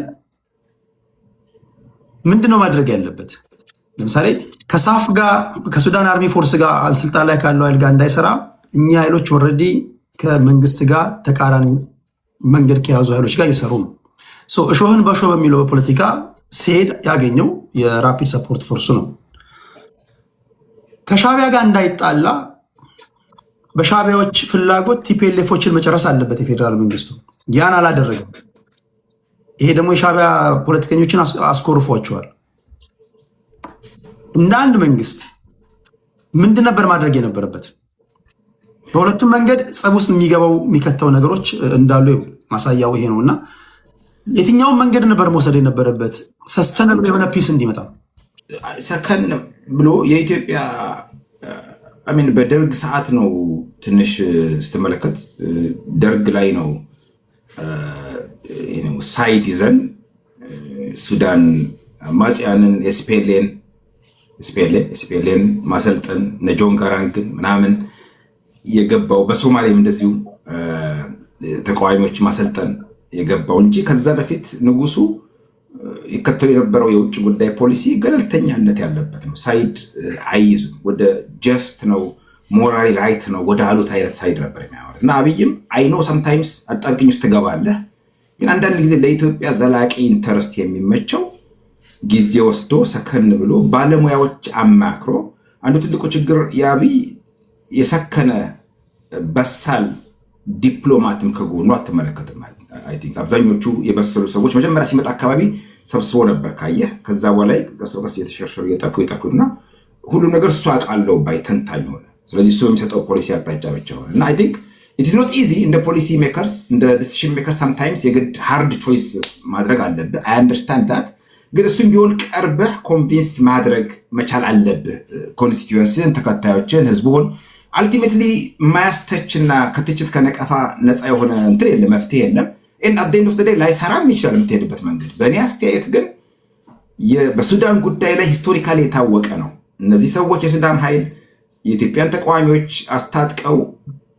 ምንድነው ማድረግ ያለበት? ለምሳሌ ከሳፍ ጋር ከሱዳን አርሚ ፎርስ ጋር ስልጣን ላይ ካለው ኃይል ጋር እንዳይሰራ እኛ ኃይሎች ኦልሬዲ ከመንግስት ጋር ተቃራኒ መንገድ ከያዙ ኃይሎች ጋር እየሰሩ ነው። እሾህን በእሾህ በሚለው በፖለቲካ ሲሄድ ያገኘው የራፒድ ሰፖርት ፎርሱ ነው። ከሻዕቢያ ጋር እንዳይጣላ በሻዕቢያዎች ፍላጎት ቲፒኤልኤፎችን መጨረስ አለበት የፌዴራል መንግስቱ። ያን አላደረገም። ይሄ ደግሞ የሻዕቢያ ፖለቲከኞችን አስኮርፏቸዋል። እንደ አንድ መንግስት ምንድን ነበር ማድረግ የነበረበት? በሁለቱም መንገድ ጸብ ውስጥ የሚገባው የሚከተው ነገሮች እንዳሉ ማሳያው ይሄ ነውና የትኛውን መንገድ ነበር መውሰድ የነበረበት ሰስተነብል የሆነ ፒስ እንዲመጣ? ሰከን ብሎ የኢትዮጵያ በደርግ ሰዓት ነው ትንሽ ስትመለከት ደርግ ላይ ነው ሳይድ ይዘን ሱዳን አማጽያንን ኤስፒኤልኤን ማሰልጠን ነጆን ጋራንግን ምናምን የገባው በሶማሌም እንደዚሁ ተቃዋሚዎች ማሰልጠን የገባው እንጂ ከዛ በፊት ንጉሱ ይከተሉ የነበረው የውጭ ጉዳይ ፖሊሲ ገለልተኛነት ያለበት ነው። ሳይድ አይይዝም። ወደ ጀስት ነው፣ ሞራሊ ራይት ነው፣ ወደ አሉት አይነት ሳይድ ነበር የሚያወራ እና አብይም አይኖ ሰምታይምስ አጣብቂኝ ውስጥ ትገባለህ፣ ግን አንዳንድ ጊዜ ለኢትዮጵያ ዘላቂ ኢንተረስት የሚመቸው ጊዜ ወስዶ ሰከን ብሎ ባለሙያዎች አማክሮ። አንዱ ትልቁ ችግር የአብይ የሰከነ በሳል ዲፕሎማትም ከጎኑ አትመለከትም። አይ ቲንክ አብዛኞቹ የበሰሉ ሰዎች መጀመሪያ ሲመጣ አካባቢ ሰብስቦ ነበር ካየህ። ከዛ በኋላ ቀስ የተሸርሸሩ የጠፉና ሁሉም ነገር እሱ አውቃለሁ ባይ ተንታኝ ሆነ። ስለዚህ እሱ የሚሰጠው ፖሊሲ አቅጣጫ ብቻ ሆነ እና አይ ቲንክ ኢት ኢዝ ኖት ኢዚ እንደ ፖሊሲ ሜከርስ እንደ ዲሲሽን ሜከርስ ሳምታይምስ የግድ ሃርድ ቾይስ ማድረግ አለብህ። አይ አንደርስታንድ ዳት። ግን እሱም ቢሆን ቀርበህ ኮንቪንስ ማድረግ መቻል አለብህ ኮንስቲትዩንሲን፣ ተከታዮችን፣ ህዝቡን። አልቲሜትሊ ማያስተችና ከትችት ከነቀፋ ነፃ የሆነ እንትን የለም፣ መፍትሄ የለም። አደኝ ኦፍ ዴይ ላይሰራም ይችላል የምትሄድበት መንገድ። በእኔ አስተያየት ግን በሱዳን ጉዳይ ላይ ሂስቶሪካሊ የታወቀ ነው። እነዚህ ሰዎች የሱዳን ኃይል የኢትዮጵያን ተቃዋሚዎች አስታጥቀው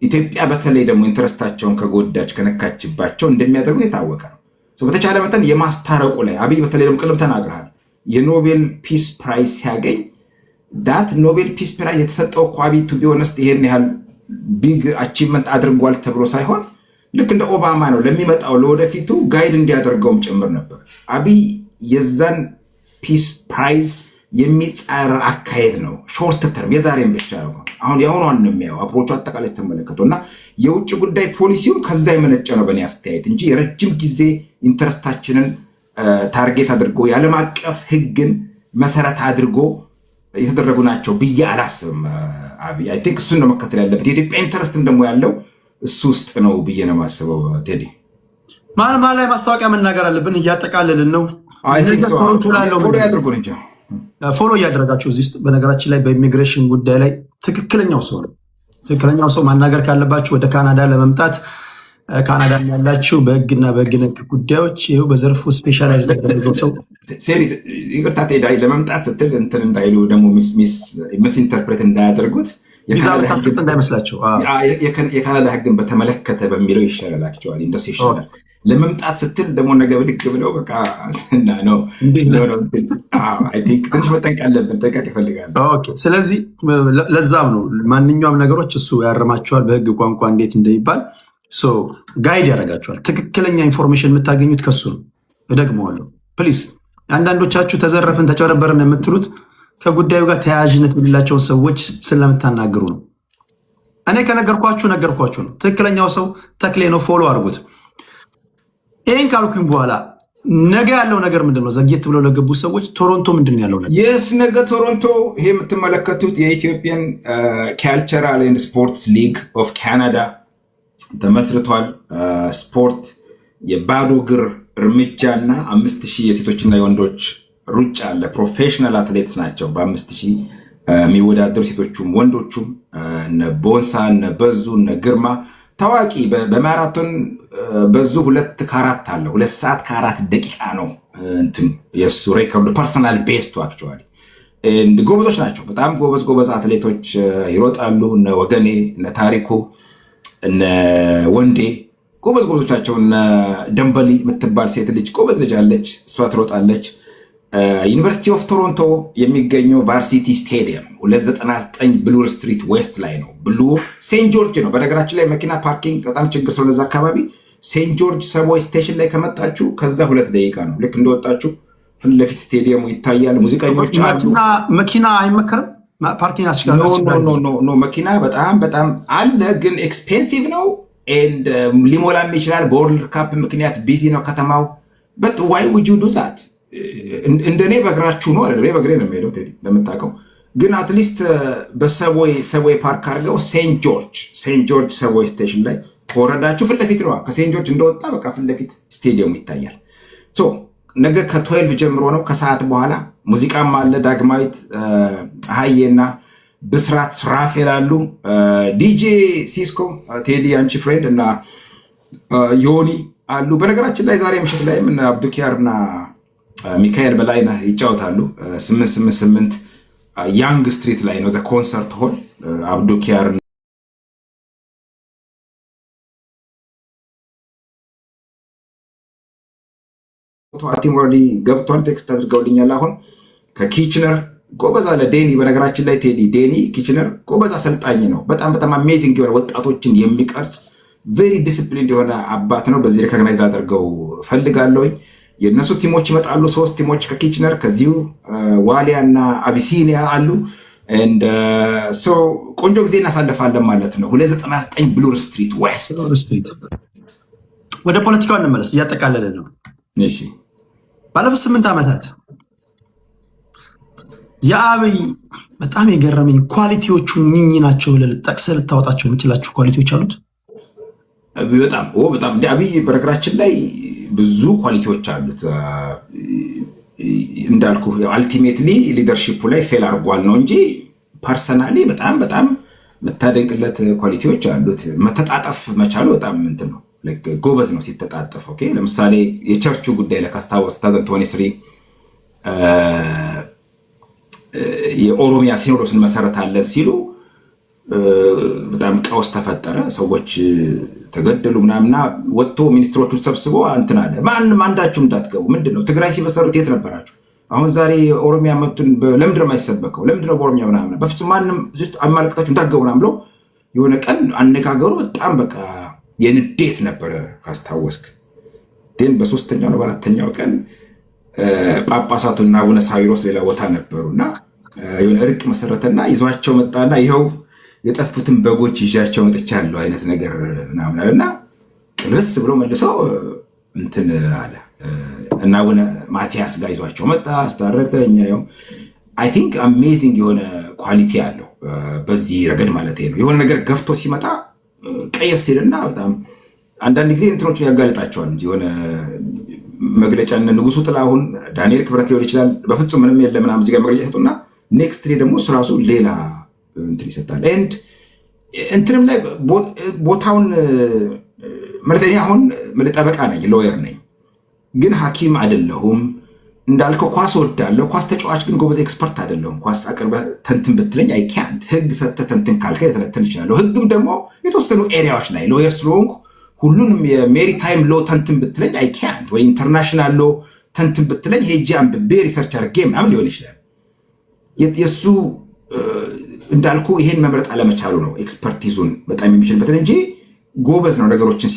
ኢትዮጵያ በተለይ ደግሞ ኢንተረስታቸውን ከጎዳች ከነካችባቸው እንደሚያደርጉት የታወቀ ነው። በተቻለ መጠን የማስታረቁ ላይ አብይ በተለይ ደግሞ ቅድም ተናግረሃል፣ የኖቤል ፒስ ፕራይዝ ሲያገኝ ዳት ኖቤል ፒስ ፕራይዝ የተሰጠው እኮ አብይ ቱ ቢ ኦነስት ይሄን ያህል ቢግ አቺቭመንት አድርጓል ተብሎ ሳይሆን ልክ እንደ ኦባማ ነው ለሚመጣው ለወደፊቱ ጋይድ እንዲያደርገውም ጭምር ነበር። አብይ የዛን ፒስ ፕራይዝ የሚጻረር አካሄድ ነው። ሾርት ተርም የዛሬን ብቻ ነው። አሁን የአሁኗን ነው የሚያየው አፕሮቹ አጠቃላይ ስትመለከተው እና የውጭ ጉዳይ ፖሊሲውም ከዛ የመነጨ ነው በእኔ አስተያየት እንጂ የረጅም ጊዜ ኢንተረስታችንን ታርጌት አድርጎ የዓለም አቀፍ ሕግን መሰረት አድርጎ የተደረጉ ናቸው ብዬ አላስብም። አብይ አይ ቲንክ እሱን ነው መከተል ያለበት። የኢትዮጵያ ኢንተረስትም ደግሞ ያለው እሱ ውስጥ ነው ብዬ ነው የማስበው። ቴዲ ማን ላይ ማስታወቂያ መናገር አለብን። እያጠቃለልን ነው። ፎሎ እያደረጋችሁ እዚህ ውስጥ በነገራችን ላይ በኢሚግሬሽን ጉዳይ ላይ ትክክለኛው ሰው ማናገር ካለባችሁ ወደ ካናዳ ለመምጣት ካናዳ ያላችሁ በህግና በህግ ነክ ጉዳዮች ይኸው በዘርፉ ስፔሻላይዝ ያደረገው ሰው ይቅርታ ቴዲ ለመምጣት ስትል እንትን እንዳይሉ ደግሞ ሚስ ኢንተርፕሬት እንዳያደርጉት እንዳይመስላቸው የካናዳ ህግን በተመለከተ በሚለው ይሻላል። አክቹዋሊ እንደሱ ይሻላል። ለመምጣት ስትል ደግሞ ነገ ብድግ ብለው በቃ ነው ትንሽ መጠንቀቅ አለብን። ጠንቀቅ ይፈልጋል። ስለዚህ ለዛም ነው ማንኛውም ነገሮች እሱ ያርማቸዋል። በህግ ቋንቋ እንዴት እንደሚባል ጋይድ ያደርጋቸዋል። ትክክለኛ ኢንፎርሜሽን የምታገኙት ከሱ ነው። እደግመዋለሁ ፕሊዝ። አንዳንዶቻችሁ ተዘረፍን ተጨበረበርን የምትሉት ከጉዳዩ ጋር ተያያዥነት የሌላቸውን ሰዎች ስለምታናግሩ ነው። እኔ ከነገርኳችሁ ነው። ትክክለኛው ሰው ተክሌ ነው። ፎሎ አድርጉት። ይህን ካልኩኝ በኋላ ነገ ያለው ነገር ምንድን ነው? ዘግየት ብለው ለገቡ ሰዎች ቶሮንቶ ምንድን ነው ያለው ነገር? የስ ነገ ቶሮንቶ ይሄ የምትመለከቱት የኢትዮጵያን ካልቸራል ኤንድ ስፖርትስ ሊግ ኦፍ ካናዳ ተመስርቷል። ስፖርት የባዶ እግር እርምጃና 5000 የሴቶችና የወንዶች ሩጫ አለ። ፕሮፌሽናል አትሌትስ ናቸው በ5000 የሚወዳደሩ ሴቶቹም ወንዶቹም። እነ ቦንሳ እነ በዙ እነ ግርማ ታዋቂ በማራቶን በዙ 2 ከ4 አለው 2 ሰዓት ከ4 ደቂቃ ነው እንትን የሱ ሬኮርድ ፐርሰናል ቤስቱ አክቹዋሊ። ጎበዞች ናቸው። በጣም ጎበዝ አትሌቶች ይሮጣሉ። እነ ወገኔ እነ ታሪኩ እነ ወንዴ ጎበዞች ናቸው። እነ ደንበሊ የምትባል ሴት ልጅ ጎበዝ ልጅ አለች፣ እሷ ትሮጣለች። ዩኒቨርሲቲ ኦፍ ቶሮንቶ የሚገኘው ቫርሲቲ ስቴዲየም 299 ብሉር ስትሪት ዌስት ላይ ነው። ብሉ ሴንት ጆርጅ ነው። በነገራችን ላይ መኪና ፓርኪንግ በጣም ችግር ስለሆነ እዛ አካባቢ ሴንት ጆርጅ ሰብዌይ ስቴሽን ላይ ከመጣችሁ ከዛ 2 ደቂቃ ነው። ልክ እንደወጣችሁ ፊት ለፊት ስቴዲየሙ ይታያል። ሙዚቀኞች አሉ። መኪና አይመከርም ፓርኪንግ ኖ መኪና በጣም አለ፣ ግን ኤክስፔንሲቭ ነው። ሊሞላም ይችላል። በወርልድ ካፕ ምክንያት ቢዚ ነው ከተማው። በት ዋይ ውድ ዩ ዱ ዛት? እንደኔ በእግራችሁ ነው አይደል? በእግሬ ነው የሚሄደው ቴዲ እንደምታውቀው። ግን አትሊስት በሰብዌይ ፓርክ አድርገው ሴንት ጆርጅ ሰብዌይ ስቴሽን ላይ ከወረዳችሁ ፊት ለፊት ነው። ከሴንት ጆርጅ እንደወጣ በቃ ፊት ለፊት ስቴዲየሙ ይታያል። ነገ ከ12 ጀምሮ ነው። ከሰዓት በኋላ ሙዚቃም አለ። ዳግማዊት ፀሐዬና ብስራት ሱራፌል አሉ። ዲጄ ሲስኮ ቴዲ አንቺ ፍሬንድ እና ዮኒ አሉ። በነገራችን ላይ ዛሬ ምሽት ላይም አብዱኪያር እና ሚካኤል በላይነህ ይጫወታሉ። 888 ያንግ ስትሪት ላይ ነው ኮንሰርት ሆል። አብዱኪያር ቲም ወርዲ ገብቷል። ቴክስት አድርገውልኛል። አሁን ከኪችነር ጎበዝ አለ ዴኒ። በነገራችን ላይ ዴኒ ኪችነር ጎበዝ አሰልጣኝ ነው። በጣም አሜዚንግ የሆነ ወጣቶችን የሚቀርጽ ቬሪ ዲስፕሊን የሆነ አባት ነው። በዚህ ሪኮግናይዝ ላደርገው ፈልጋለሁኝ። የእነሱ ቲሞች ይመጣሉ። 3 ቲሞች ከኪችነር ከዚሁ ዋሊያ እና አቢሲኒያ አሉ። ቆንጆ ጊዜ እናሳልፋለን ማለት ነው። 299 ብሉር ስትሪት ዌስት። ወደ ፖለቲካው እንመለስ። እያጠቃለለ ነው። እሺ ባለፉት 8 ዓመታት የአብይ በጣም የገረመኝ ኳሊቲዎቹ ምን ናቸው ብለህ ጠቅሰህ ልታወጣቸው የምችላቸው ኳሊቲዎች አሉት? በጣም እንደ አብይ በነገራችን ላይ ብዙ ኳሊቲዎች አሉት። እንዳልኩ አልቲሜትሊ ሊደርሺፑ ላይ ፌል አድርጓል ነው እንጂ ፐርሰናሊ በጣም መታደንቅለት ኳሊቲዎች አሉት። መተጣጠፍ መቻሉ በጣም እንትን ነው። ጎበዝ ነው ሲተጣጠፍ። ኦኬ ለምሳሌ የቸርቹ ጉዳይ ለካስታወስ 2023 የኦሮሚያ ሲኖዶስን መሰረታለን ሲሉ በጣም ቀውስ ተፈጠረ። ሰዎች ተገደሉ ምናምና ወጥቶ ሚኒስትሮቹ ተሰብስቦ እንትን አለ። ማንም አንዳችሁ እንዳትገቡ። ምንድነው ትግራይ ሲመሰረት የት ነበራችሁ? አሁን ዛሬ ኦሮሚያ መጡን ለምንድነው የማይሰበከው? ለምንድነው በኦሮሚያ ምናምን? በፍጹም ማንም አማልክታችሁ እንዳትገቡ ምናምን ብለው የሆነ ቀን አነጋገሩ በጣም በቃ የንዴት ነበረ ካስታወስክ። ግን በ3ኛው ነው በ4ኛው ቀን ጳጳሳቱና አቡነ ሳዊሮስ ሌላ ቦታ ነበሩና የሆነ እርቅ መሰረተና ይዟቸው መጣና ይኸው የጠፉትን በጎች ይዣቸው መጥቻለሁ አይነት ነገር ምናምን አለና ቅልብስ ብሎ መልሶ እንትን አለ እና አቡነ ማቲያስ ጋር ይዟቸው መጣ፣ አስታረቀ። እኛው አይ ቲንክ አሜዚንግ የሆነ ኳሊቲ አለው በዚህ ረገድ ማለት ነው። የሆነ ነገር ገፍቶ ሲመጣ ቀየስ ሲልና በጣም አንዳንድ ጊዜ እንትኖቹን ያጋልጣቸዋል እንጂ የሆነ መግለጫ እነ ንጉሱ ጥላሁን ዳንኤል ክብረት ሊሆን ይችላል። በፍጹም ምንም የለም ምናምን እዚህ ጋር መግለጫ ሰጡና ኔክስት ዴይ ደግሞ እሱ ራሱ ሌላ እንትን ይሰጣል። ኤንድ እንትንም ላይ ቦታውን መርጠኛ አሁን ጠበቃ ነኝ፣ ሎየር ነኝ፣ ግን ሐኪም አይደለሁም። እንዳልከው ኳስ ወዳለሁ፣ ኳስ ተጫዋች ግን ጎበዝ ኤክስፐርት አይደለሁም። ኳስ አቅርበህ ተንትን ብትለኝ አይ ካንት። ህግ ሰጥተህ ተንትን ካልከ የተነተን ይችላለሁ። ህግም ደግሞ የተወሰኑ ኤሪያዎች ላይ ሎየር ስለሆንኩ ሁሉንም የሜሪታይም ሎ ተንትን ብትለኝ አይ ካንት፣ ወይ ኢንተርናሽናል ሎ ተንትን ብትለኝ ሄጄ አንብቤ ሪሰርች አድርጌ ምናምን ሊሆን ይችላል። የእሱ እንዳልኩ ይሄን መምረጥ አለመቻሉ ነው ኤክስፐርቲዙን በጣም የሚችልበትን እንጂ ጎበዝ ነው። ነገሮችን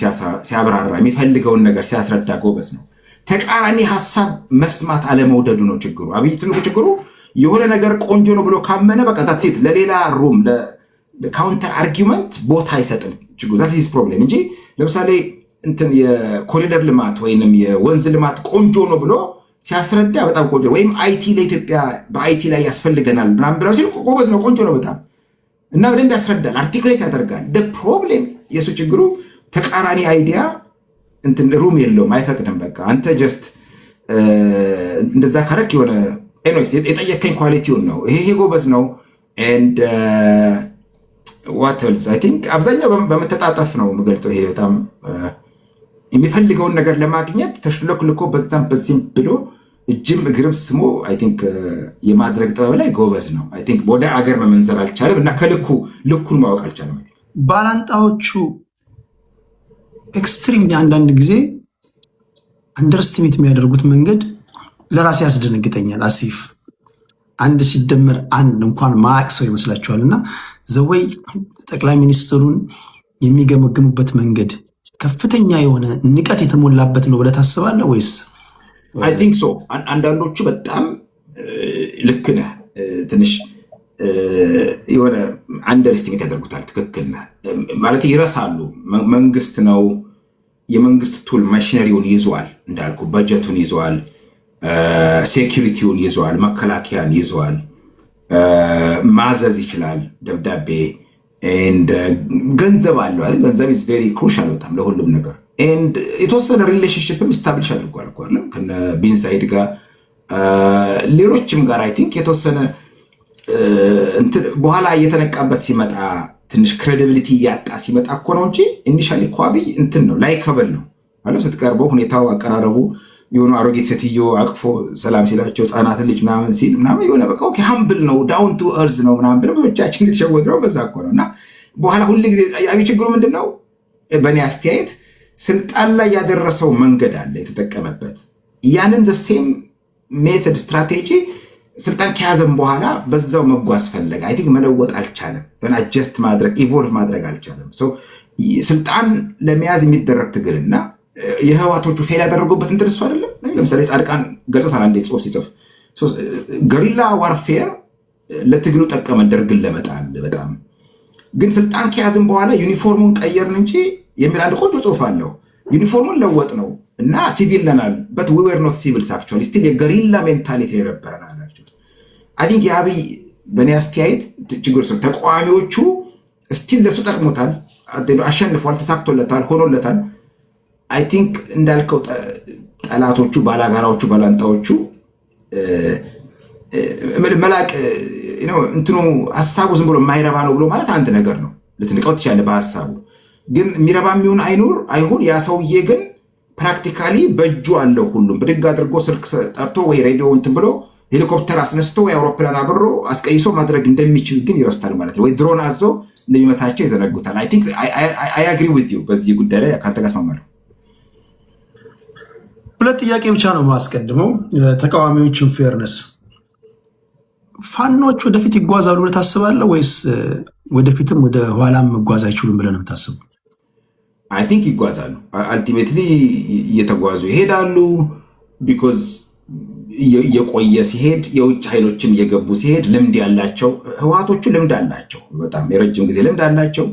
ሲያብራራ የሚፈልገውን ነገር ሲያስረዳ ጎበዝ ነው። ተቃራኒ ሀሳብ መስማት አለመውደዱ ነው ችግሩ። አብይ ትልቁ ችግሩ የሆነ ነገር ቆንጆ ነው ብሎ ካመነ በቃ ዛት ለሌላ ሩም ለካውንተር አርጊመንት ቦታ አይሰጥም። ችግሩ ዛት ኢዝ ፕሮብሌም እንጂ ለምሳሌ እንትን የኮሪደር ልማት ወይንም የወንዝ ልማት ቆንጆ ነው ብሎ ሲያስረዳ በጣም ቆንጆ፣ ወይም አይቲ ለኢትዮጵያ በአይቲ ላይ ያስፈልገናል ምናምን ብለው ሲል ጎበዝ ነው፣ ቆንጆ ነው በጣም እና በደንብ ያስረዳል፣ አርቲኩሌት ያደርጋል። ፕሮብሌም የሱ ችግሩ ተቃራኒ አይዲያ እንትን ሩም የለውም፣ አይፈቅድም። በቃ አንተ ጀስት እንደዛ ካረክ የሆነ ኤኒዌይስ የጠየከኝ ኳሊቲውን ነው። ይሄ ጎበዝ ነው። ኤንድ ዋት ኤልስ አይ ቲንክ አብዛኛው በመተጣጠፍ ነው የምገልጸው። ይሄ በጣም የሚፈልገውን ነገር ለማግኘት ተሽሎክልኮ በዛም በዚህም ብሎ እጅም እግርም ስሞ አይ ቲንክ የማድረግ ጥበብ ላይ ጎበዝ ነው። አይ ቲንክ ወደ አገር መመንዘር አልቻለም እና ልኩን ማወቅ አልቻለም። ባላንጣዎቹ ኤክስትሪም አንዳንድ ጊዜ አንደርስቲሜት የሚያደርጉት መንገድ ለራሴ ያስደነግጠኛል። አሲፍ 1 ሲደመር 1 እንኳን ማያቅ ሰው ይመስላችኋል። እና ዘወይ ጠቅላይ ሚኒስትሩን የሚገመግሙበት መንገድ ከፍተኛ የሆነ ንቀት የተሞላበት ነው ብለህ ታስባለህ ወይስ? አይ ቲንክ ሶ። አንዳንዶቹ በጣም ልክ ነህ፣ ትንሽ የሆነ አንደርስቲሜት ያደርጉታል። ትክክል ነህ ማለት ይረሳሉ። መንግስት ነው፣ የመንግስት ቱል ማሽነሪውን ይዟል፣ እንዳልኩ በጀቱን ይዟል፣ ሴኪሪቲውን ይዟል፣ መከላከያን ይዟል። ማዘዝ ይችላል ደብዳቤ ገንዘብ አለው። ገንዘብ ኢዝ ቬሪ ክሩሻል በጣም ለሁሉም ነገር። የተወሰነ ሪሌሽንሽፕም ስታብሊሽ አድርጓል እኮ አይደለም ከነ ቢን ዛይድ ጋር ሌሎችም ጋር አይ ቲንክ የተወሰነ በኋላ እየተነቃበት ሲመጣ ትንሽ ክሬዲቢሊቲ እያጣ ሲመጣ እኮ ነው እንጂ ኢኒሻሊ እኮ አብይ እንትን ነው ላይከብል ነው ማለት ስትቀርበው ሁኔታው አቀራረቡ የሆነ አሮጌት ሴትዮ አቅፎ ሰላም ሲላቸው ህፃናትን ልጅ ምናምን ሲል ምናምን የሆነ በቃ ኦኬ ሃምብል ነው ዳውን ቱ እርዝ ነው ምናምን ብለው ብዙዎቻችን የተሸወድነው በዛ እኮ ነው። እና በኋላ ሁሉ ጊዜ አብይ ችግሩ ምንድነው በእኔ አስተያየት ስልጣን ላይ ያደረሰው መንገድ አለ የተጠቀመበት ያንን ዘ ሴም ሜተድ ስትራቴጂ ስልጣን ከያዘም በኋላ በዛው መጓዝ ፈለገ። አይ ቲንክ መለወጥ አልቻለም። እና አጀስት ማድረግ ኢቮልቭ ማድረግ አልቻለም። ስልጣን ለመያዝ የሚደረግ ትግልና የህዋቶቹ ፌል ያደረጉበት እንትን እሱ አይደለም። ለምሳሌ ጻድቃን ገልጾታል አንዴ ጽሑፍ ሲጽፍ ገሪላ ዋርፌር ለትግሉ ጠቀመ ደርግን ለመጣል በጣም ግን ስልጣን ከያዝም በኋላ ዩኒፎርሙን ቀየርን እንጂ የሚል አንድ ቆንጆ ጽሑፍ አለው። ዩኒፎርሙን ለወጥ ነው እና ሲቪል ለናል በት we were not civils actually still የገሪላ ሜንታሊቲ የነበረን አላቸው። አይ ቲንክ የአብይ በእኔ አስተያየት ችግር ነው። ተቃዋሚዎቹ ስቲል ለሱ ጠቅሞታል፣ አሸንፏል፣ ተሳክቶለታል፣ ሆኖለታል። አይ ቲንክ እንዳልከው ጠላቶቹ ባላጋራዎቹ ባላንጣዎቹ መላቅ እንትኑ ሐሳቡ ዝም ብሎ የማይረባ ነው ብሎ ማለት አንድ ነገር ነው። ልትንቀው ትችላለህ በሐሳቡ ግን የሚረባ የሚሆን አይሁን ያ ሰውዬ ግን ፕራክቲካሊ በእጁ አለው ሁሉም ብድግ አድርጎ ስልክ ጠርቶ ወይ ሬዲዮ እንትን ብሎ ሄሊኮፕተር አስነስቶ ወይ አውሮፕላን አብሮ አስቀይሶ ማድረግ እንደሚችል ግን ይረስታል ማለት ነው። ወይ ድሮን አዞ እንደሚመታቸው ይዘነጉታል። አይ ቲንክ አይ አግሪ ዊዝ ዩ በዚህ ጉዳይ ላይ ካንተ ጋር እስማማለሁ። ሁለት ጥያቄ ብቻ ነው ማስቀድመው። ተቃዋሚዎችን ፌርነስ ፋኖች ወደፊት ይጓዛሉ ብለህ ታስባለህ ወይስ ወደፊትም ወደ ኋላም መጓዝ አይችሉም ብለህ ነው የምታስበው? አይ ቲንክ ይጓዛሉ። አልቲሜትሊ እየተጓዙ ይሄዳሉ። ቢኮዝ የቆየ ሲሄድ የውጭ ኃይሎችም እየገቡ ሲሄድ ልምድ ያላቸው ህወሓቶቹ ልምድ አላቸው፣ በጣም የረጅም ጊዜ ልምድ አላቸው።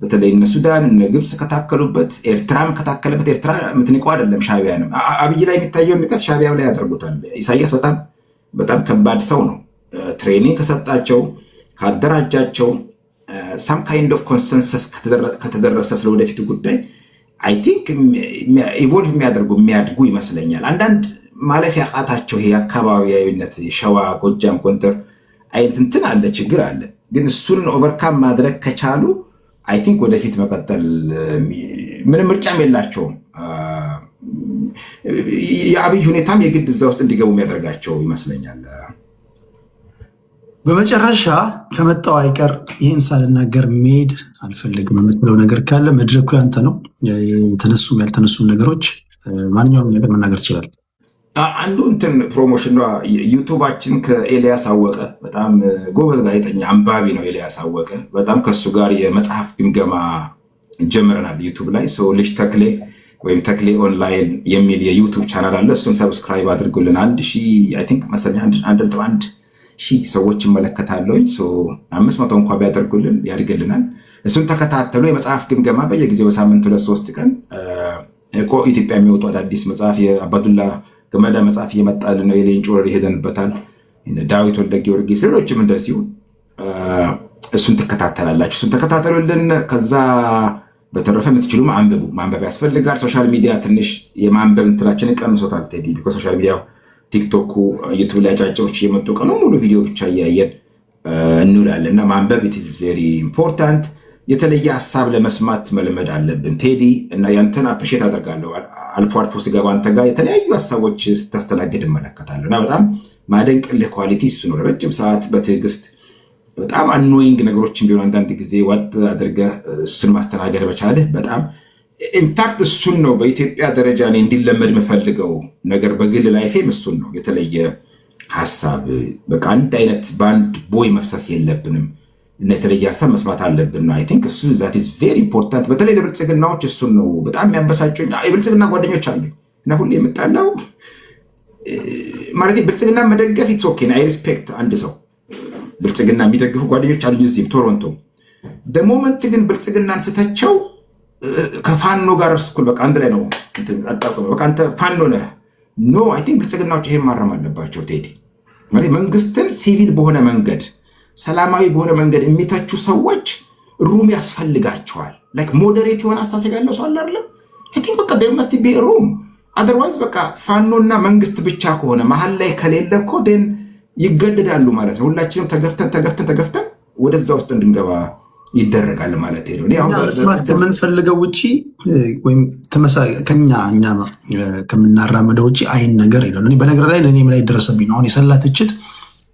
በተለይ እነ ሱዳን እነ ግብፅ ከታከሉበት ኤርትራም ከታከለበት ኤርትራ የምትንቀው አይደለም ሻዕቢያንም። አብይ ላይ የሚታየው ንቀት ሻዕቢያ ላይ ያደርጉታል። ኢሳያስ በጣም ከባድ ሰው ነው። ትሬኒንግ ከሰጣቸው ካደራጃቸው ሳም ካይንድ ኦፍ ኮንሰንሰስ ከተደረሰ ስለወደፊቱ ጉዳይ አይ ቲንክ ኢቮልቭ የሚያድጉ ይመስለኛል። አንዳንድ ማለፍ ያቃታቸው ይሄ አካባቢያዊነት ሸዋ፣ ጎጃም፣ ጎንደር አይነት እንትን አለ፣ ችግር አለ። ግን እሱን ኦቨርካም ማድረግ ከቻሉ አይ ቲንክ ወደፊት መቀጠል ምንም ምርጫም የላቸውም። የአብይ ሁኔታም የግድ እዛ ውስጥ እንዲገቡ የሚያደርጋቸው ይመስለኛል። በመጨረሻ ከመጣው አይቀር ይህን ሳልናገር መሄድ አልፈልግም የምትለው ነገር ካለ መድረኩ ያንተ ነው። የተነሱም ያልተነሱም ነገሮች ማንኛውም ነገር መናገር ይችላል። አንዱ እንትን ፕሮሞሽን ዩቱባችን ከኤልያስ አወቀ በጣም ጎበዝ ጋዜጠኛ አንባቢ ነው። ኤልያስ አወቀ በጣም ከሱ ጋር የመጽሐፍ ግምገማ ጀምረናል ዩቱብ ላይ። ልጅ ተክሌ ወይም ተክሌ ኦንላይን የሚል የዩቱብ ቻናል አለ። እሱን ሰብስክራይብ አድርጉልን። 1,1 ሺህ ሰዎች ይመለከታለኝ። 500 እንኳ ቢያደርጉልን ያድግልናል። እሱን ተከታተሉ። የመጽሐፍ ግምገማ በየጊዜው በሳምንት 2-3 ቀን ኢትዮጵያ የሚወጡ አዳዲስ መጽሐፍ የአባዱላ ገመዳ መጽሐፍ እየመጣልን ነው። የሌንጮ ወረር ይሄደንበታል። ዳዊት ወልደ ጊዮርጊስ ሌሎችም እንደዚሁ እሱን ትከታተላላችሁ። እሱን ተከታተሉልን። ከዛ በተረፈ የምትችሉ ማንበብ ያስፈልጋል። ሶሻል ሚዲያ ትንሽ የማንበብ እንትናችንን ቀንሶታል ቴዲ። ቢኮዝ ሶሻል ሚዲያ ቲክቶኩ፣ ዩቱብ ላይ አጫጭሮች እየመጡ ቀኑ ሙሉ ቪዲዮ ብቻ እያየን እንውላለን እና ማንበብ ኢት ኢዝ ቬሪ ኢምፖርታንት። የተለየ ሀሳብ ለመስማት መልመድ አለብን ቴዲ እና ያንተን አፕሪሼት አደርጋለሁ። አልፎ አልፎ ስገባ አንተ ጋር የተለያዩ ሀሳቦች ስታስተናግድ እመለከታለሁ እና በጣም ማደንቅልህ ኳሊቲ እሱ ነው። ረጅም ሰዓት በትዕግስት በጣም አኖይንግ ነገሮችን ቢሆን አንዳንድ ጊዜ ዋጥ አድርገህ እሱን ማስተናገድ በቻልህ በጣም ኢምፓክት እሱን ነው። በኢትዮጵያ ደረጃ እኔ እንዲለመድ የምፈልገው ነገር በግል ላይፌም እሱን ነው። የተለየ ሀሳብ በቃ አንድ አይነት በአንድ ቦይ መፍሰስ የለብንም እና የተለየ ሀሳብ መስማት አለብን ነው። አይ ቲንክ እሱ ዛት ኢዝ ቬሪ ኢምፖርታንት። በተለይ ለብልጽግናዎች እሱን ነው በጣም የሚያበሳጩኝ። የብልጽግና ጓደኞች አሉኝ እና ሁሌ የምጣላው ማለት ብልጽግና መደገፍ ኢትስ ኦኬ። አይ ሪስፔክት አንድ ሰው ብልጽግና የሚደግፉ ጓደኞች አሉኝ እዚህም ቶሮንቶ። ደሞመንት ግን ብልጽግናን ስተቸው ከፋኖ ጋር እኩል በቃ አንድ ላይ ነው በቃ አንተ ፋኖ ነህ። ኖ አይ ቲንክ ብልጽግናዎች ይሄን ማረም አለባቸው ቴዲ። ማለት መንግስትን ሲቪል በሆነ መንገድ ሰላማዊ በሆነ መንገድ የሚተቹ ሰዎች ሩም ያስፈልጋቸዋል። ላይክ ሞዴሬት የሆነ አስተሳሰብ ያለው ሰው አለ አይደለም? አይ ቲንክ በቃ there must be a room otherwise በቃ ፋኖና መንግስት ብቻ ከሆነ መሀል ላይ ከሌለ እኮ then ይገደዳሉ ማለት ነው። ሁላችንም ተገፍተን ወደዛ ውስጥ እንድንገባ ይደረጋል ማለት ነው። መስማት ከምንፈልገው ውጪ ወይም ከኛ ከምናራመደው ውጪ አይን ነገር የለም። በነገር ላይ ለእኔም ላይ ደረሰብኝ ነው። አሁን የሰላ ትችት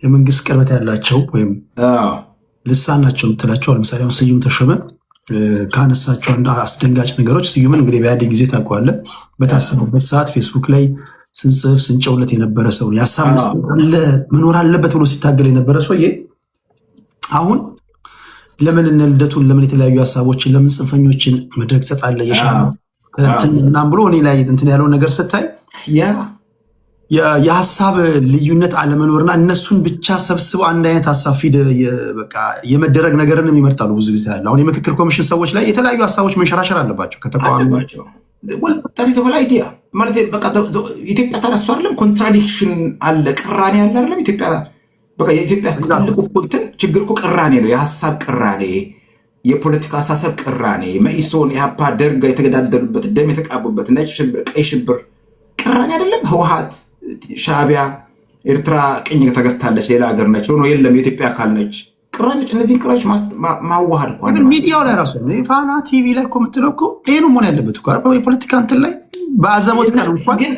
የመንግስት ቅርበት ያላቸው ወይም ልሳን ናቸው የምትላቸው ለምሳሌ አሁን ስዩም ተሾመ ካነሳቸው አስደንጋጭ ነገሮች ስዩምን እንግዲህ በኢህአዴግ ጊዜ ታውቀዋለህ። በታሰበበት ሰዓት ፌስቡክ ላይ ስንጽፍ ስንጨውለት የነበረ ሰው የሀሳብ መኖር አለበት ብሎ ሲታገል የነበረ ሰውዬ አሁን ለምን እነ ልደቱን ለምን የተለያዩ ሀሳቦችን ለምን ጽንፈኞችን መድረክ ትሰጣለህ ምናምን ብሎ እኔ ላይ እንትን ያለውን ነገር ስታይ የሀሳብ ልዩነት አለመኖርና እነሱን ብቻ ሰብስበው አንድ አይነት ሀሳብ ፊድ የመደረግ ነገርን የሚመርጣሉ። ብዙ ጊዜ ያለ አሁን የምክክር ኮሚሽን ሰዎች ላይ የተለያዩ ሀሳቦች መንሸራሸር አለባቸው ከተቃዋሚቸው አይዲያ ማለት ኢትዮጵያ ተረሱ አይደለም። ኮንትራዲክሽን አለ፣ ቅራኔ አለ አይደለም። የኢትዮጵያ ትልቁ እንትን ችግር እኮ ቅራኔ ነው። የሀሳብ ቅራኔ፣ የፖለቲካ አሳሰብ ቅራኔ፣ መኢሶን፣ ኢህአፓ፣ ደርግ የተገዳደሉበት ደም የተቃቡበት ነጭ ሽብር፣ ቀይ ሽብር ቅራኔ አይደለም። ህወሓት፣ ሻዕቢያ፣ ኤርትራ ቅኝ ተገዝታለች ሌላ ሀገር ነች ሆኖ የለም የኢትዮጵያ አካል ነች። ቅራኔዎች እነዚህን ቅራኔዎች ማዋሃድ እኮ ሚዲያው ላይ ራሱ ፋና ቲቪ ላይ እኮ የምትለው እኮ ይሄን መሆን ያለበት እኮ የፖለቲካ እንትን ላይ በአዘቦት ግን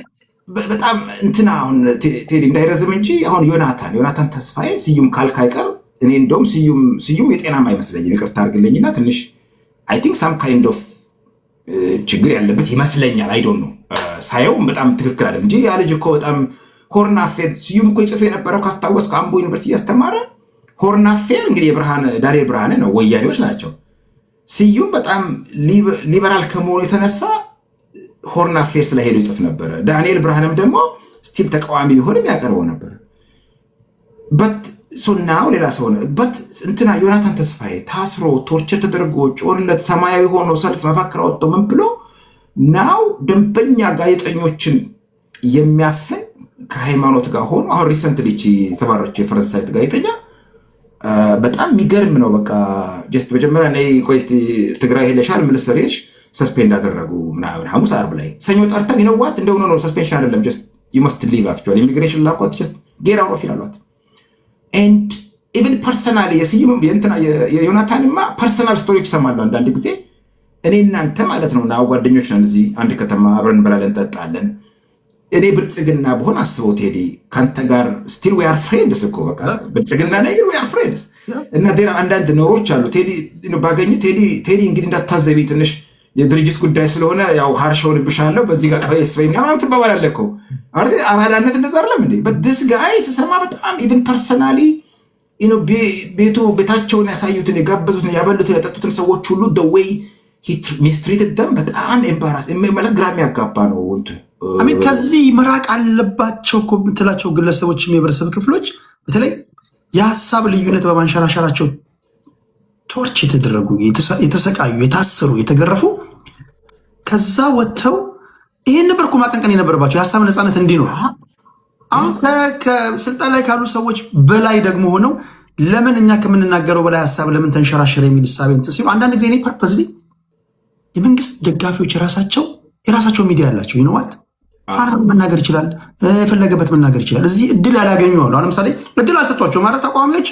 በጣም እንትና አሁን ቴዲ እንዳይረዝም እንጂ አሁን ዮናታን ተስፋዬ ስዩም ካልክ አይቀር እኔ እንደውም ስዩም የጤናማ አይመስለኝም። ይቅርታ አድርግልኝና ትንሽ አይ ቲንክ ሳም ካይንድ ኦፍ ችግር ያለበት ይመስለኛል። አይ ዶንት ኖ ሳየው በጣም ትክክል አይደል እንጂ ያ ልጅ እኮ በጣም ሆርን አፌር ስዩም እኮ ይጽፍ የነበረው ካስታወስክ አምቦ ዩኒቨርሲቲ ያስተማረ ሆርን አፌር እንግዲህ ዳንኤል ብርሃነ ነው፣ ወያኔዎች ናቸው። ስዩም በጣም ሊበራል ከመሆኑ የተነሳ ሆርን አፌር ስለሄዱ ይጽፍ ነበረ። ዳንኤል ብርሃንም ደግሞ ስቲል ተቃዋሚ ቢሆንም ያቀርበው ነበር። በት ሶናው ሌላ ሰው ነው። በት እንትና ዮናታን ተስፋዬ ታስሮ ቶርቸር ተደርጎ ጮርለት ሰማያዊ ሆኖ ሰልፍ መፈክር ወጥቶ ምን ብሎ ናው ደንበኛ ጋዜጠኞችን የሚያፍን ከሃይማኖት ጋር ሆኖ አሁን ሪሰንትሊ የተባረረችው የፈረንሳይ ጋዜጠኛ በጣም የሚገርም ነው። በቃ ጀስት መጀመሪያ ላይ ቆይ እስኪ ትግራይ ሄደሻል ምልሰሬሽ ሰስፔንድ አደረጉ ምናምን ሐሙስ ዓርብ ላይ ሰኞ ጠርተን ይነዋት እንደሆነ ነው ሰስፔንሽን አይደለም ጀስት ዩ መስት ሊቭ አክቹዋሊ ኢሚግሬሽን ላኳት ጀስት ጌት አውት ኦፍ ይላሏት ኤንድ ኢቭን ፐርሰናሊ የስዩም የእንትና የዮናታንማ ፐርሰናል ስቶሪዎች ይሰማሉ አንዳንድ ጊዜ እኔ እናንተ ማለት ነው እና ጓደኞች ነን እዚህ አንድ ከተማ አብረን እንበላለን እንጠጣለን። እኔ ብልጽግና በሆን አስበው ቴዲ ከአንተ ጋር ስቲል ዊ አር ፍሬንድስ እኮ በቃ ብልጽግና ላይ ግን ዊ አር ፍሬንድስ እና ዴራ አንዳንድ ኖሮች አሉ ቴዲ ባገኝ ቴዲ እንግዲህ እንዳታዘቢ ትንሽ የድርጅት ጉዳይ ስለሆነ ያው ሀርሸውን ብሻለሁ በዚህ ጋር ቀይስበኝ ምናምን ትባባላለህ እኮ አራዳነት እንደዛ አይደለም እንዴ? በት ዲስ ጋይ ስሰማ በጣም ኢቭን ፐርሰናሊ ቤታቸውን ያሳዩትን የጋበዙትን ያበሉትን ያጠጡትን ሰዎች ሁሉ ደወይ ሚስትሪትድ ደም በጣም ኤምባራስ ማለት ግራ የሚያጋባ ነው። ከዚህ መራቅ አለባቸው እኮ የምትላቸው ግለሰቦች የህብረተሰብ ክፍሎች በተለይ የሀሳብ ልዩነት በማንሸራሸራቸው ቶርች የተደረጉ የተሰቃዩ የታሰሩ የተገረፉ ከዛ ወጥተው ይሄን ነበር እኮ ማቀንቀን የነበረባቸው የሀሳብ ነፃነት እንዲኖር። አሁን ከስልጣን ላይ ካሉ ሰዎች በላይ ደግሞ ሆነው ለምን እኛ ከምንናገረው በላይ ሀሳብ ለምን ተንሸራሸረ የሚል እሳቤ እንትን ሲሉ አንዳንድ ጊዜ እኔ ፐርፐዝሊ የመንግስት ደጋፊዎች የራሳቸው ሚዲያ ያላቸው ይነዋት ፋና መናገር ይችላል፣ የፈለገበት መናገር ይችላል። እዚህ እድል ያላገኙ አሉ። አሁን ለምሳሌ እድል አልሰጧቸው ማለት ተቃዋሚዎች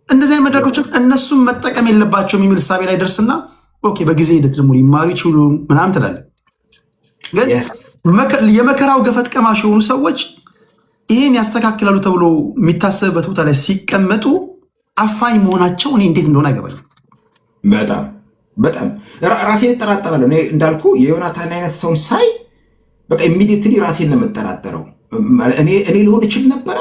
እንደዚህ መድረኮችን እነሱም መጠቀም የለባቸውም የሚል እሳቤ ላይ ደርስና ኦኬ በጊዜ ሂደት ደግሞ ሊማሩ ይችሉ ምናምን ትላለህ። ግን የመከራው ገፈት ቀማሽ የሆኑ ሰዎች ይሄን ያስተካክላሉ ተብሎ የሚታሰብበት ቦታ ላይ ሲቀመጡ አፋኝ መሆናቸው እኔ እንዴት እንደሆነ አይገባኝም። በጣም ራሴን እጠራጠራለሁ። እኔ እንዳልኩ የዮናታን አይነት ሰውን ሳይ በቃ ኢሚዲየትሊ ራሴን ነው የምጠራጠረው። እኔ ሊሆን ይችል ነበረ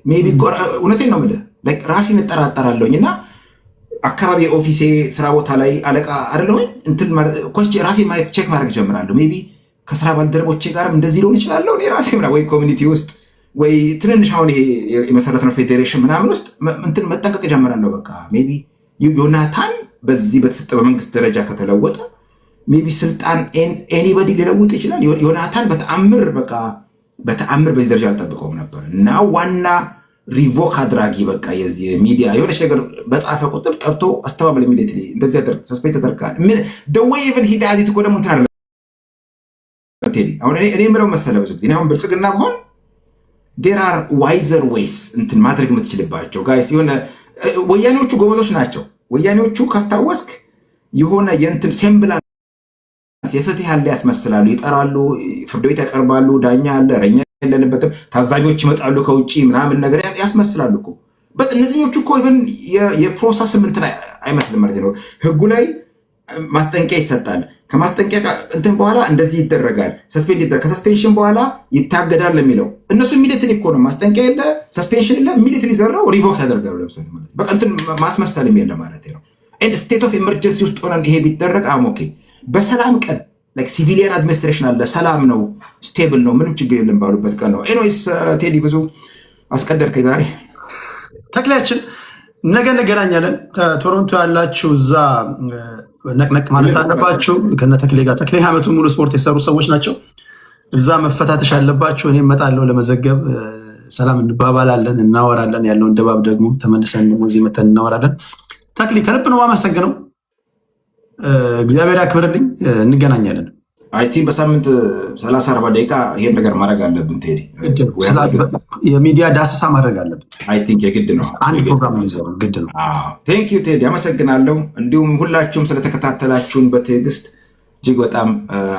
ሜይ ቢ እውነቴን ነው የምልህ ራሴን እጠራጠራለሁኝ። እና አካባቢ ኦፊሴ ስራ ቦታ ላይ አለቃ አይደለሁኝ ራሴን ማየት ቼክ ማድረግ ጀምራለሁ። ሜይ ቢ ከስራ ባልደረቦቼ ጋርም እንደዚህ ሊሆን ይችላለሁ። እኔ ራሴ ወይ ኮሚኒቲ ውስጥ ወይ ትንንሽ አሁን ይሄ የመሰረትነው ፌዴሬሽን ምናምን ውስጥ እንትን መጠንቀቅ ጀምራለሁ። በቃ ሜይ ቢ ዮናታን በዚህ በተሰጠ በመንግስት ደረጃ ከተለወጠ ሜይ ቢ ስልጣን ኤኒበዲ ሊለውጥ ይችላል። ዮናታን በተአምር በዚህ ደረጃ አልጠብቀውም ነበር እና ዋና ሪቮክ አድራጊ በቃ የዚህ ሚዲያ የሆነች ነገር በጻፈ ቁጥር ጠርቶ አስተባበል ኢሚዲየትሊ እንደዚህ ያደርግ ሰስፔክት ተደርጋል። ምን ደዌይ ኢቭን ሂዳዚት እኮ ደግሞ እንትን አይደለም ቴዲ። አሁን እኔ የምለው መሰለ ብዙ ጊዜ አሁን ብልጽግና ቢሆን ዴር አር ዋይዘር ዌይስ እንትን ማድረግ የምትችልባቸው ጋይስ። የሆነ ወያኔዎቹ ጎበዞች ናቸው። ወያኔዎቹ ካስታወስክ የሆነ የእንትን ሴምብላንስ የፍትህ ያለ ያስመስላሉ፣ ይጠራሉ፣ ፍርድ ቤት ያቀርባሉ፣ ዳኛ አለ፣ እረኛ የለንበትም፣ ታዛቢዎች ይመጣሉ ከውጭ ምናምን ነገር ያስመስላሉ እኮ። እነዚህኞቹ እኮ ኢቨን የፕሮሰስ እንትን አይመስልም ማለት ነው። ህጉ ላይ ማስጠንቀቂያ ይሰጣል። ከማስጠንቀቂያ እንትን በኋላ እንደዚህ ይደረጋል፣ ሰስፔንድ ይደረጋል፣ ከሰስፔንሽን በኋላ ይታገዳል የሚለው እነሱ ኢሚዲየትሊ እኮ ነው። ማስጠንቀቂያ የለ፣ ሰስፔንሽን የለ፣ ኢሚዲየትሊ ዘራው ሪቮክ ያደርጋሉ። ለምሳሌ ማለት በቃ እንትን ማስመሰልም የለ ማለት ነው። ኤንድ ስቴት ኦፍ ኤመርጀንሲ ውስጥ ሆነን ይሄ ቢደረግ ኦኬ። በሰላም ቀን ሲቪሊያን አድሚኒስትሬሽን አለ፣ ሰላም ነው፣ ስቴብል ነው፣ ምንም ችግር የለም ባሉበት ቀን ነው። ኤኒዌይስ ቴዲ ብዙ አስቀደርከኝ ዛሬ። ተክሌያችን ነገ እንገናኛለን። ከቶሮንቶ ያላችሁ እዛ ነቅነቅ ማለት አለባችሁ ከነ ተክሌ ጋር። ተክሌ ዓመቱን ሙሉ ስፖርት የሰሩ ሰዎች ናቸው። እዛ መፈታተሽ አለባችሁ። እኔም እመጣለሁ ለመዘገብ። ሰላም እንባባላለን፣ እናወራለን። ያለውን ድባብ ደግሞ ተመልሰን እዚህ መተን እናወራለን። ተክሌ ከልብ ነው የማመሰግነው። እግዚአብሔር ያክብርልኝ። እንገናኛለን። አይ ቲንክ በሳምንት 30-40 ደቂቃ ይሄን ነገር ማድረግ አለብን ቴዲ። የሚዲያ ዳሰሳ ማድረግ አለብን። አይ ቲንክ የግድ ነው። አንድ ፕሮግራም ይዘው ግድ ነው። ቴንክ ዩ ቴዲ፣ አመሰግናለሁ። እንዲሁም ሁላችሁም ስለተከታተላችሁን በትዕግስት እጅግ በጣም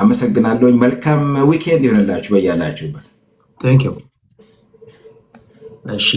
አመሰግናለሁ። መልካም ዊኬንድ ይሆንላችሁ በያላችሁበት። ቴንክ ዩ። እሺ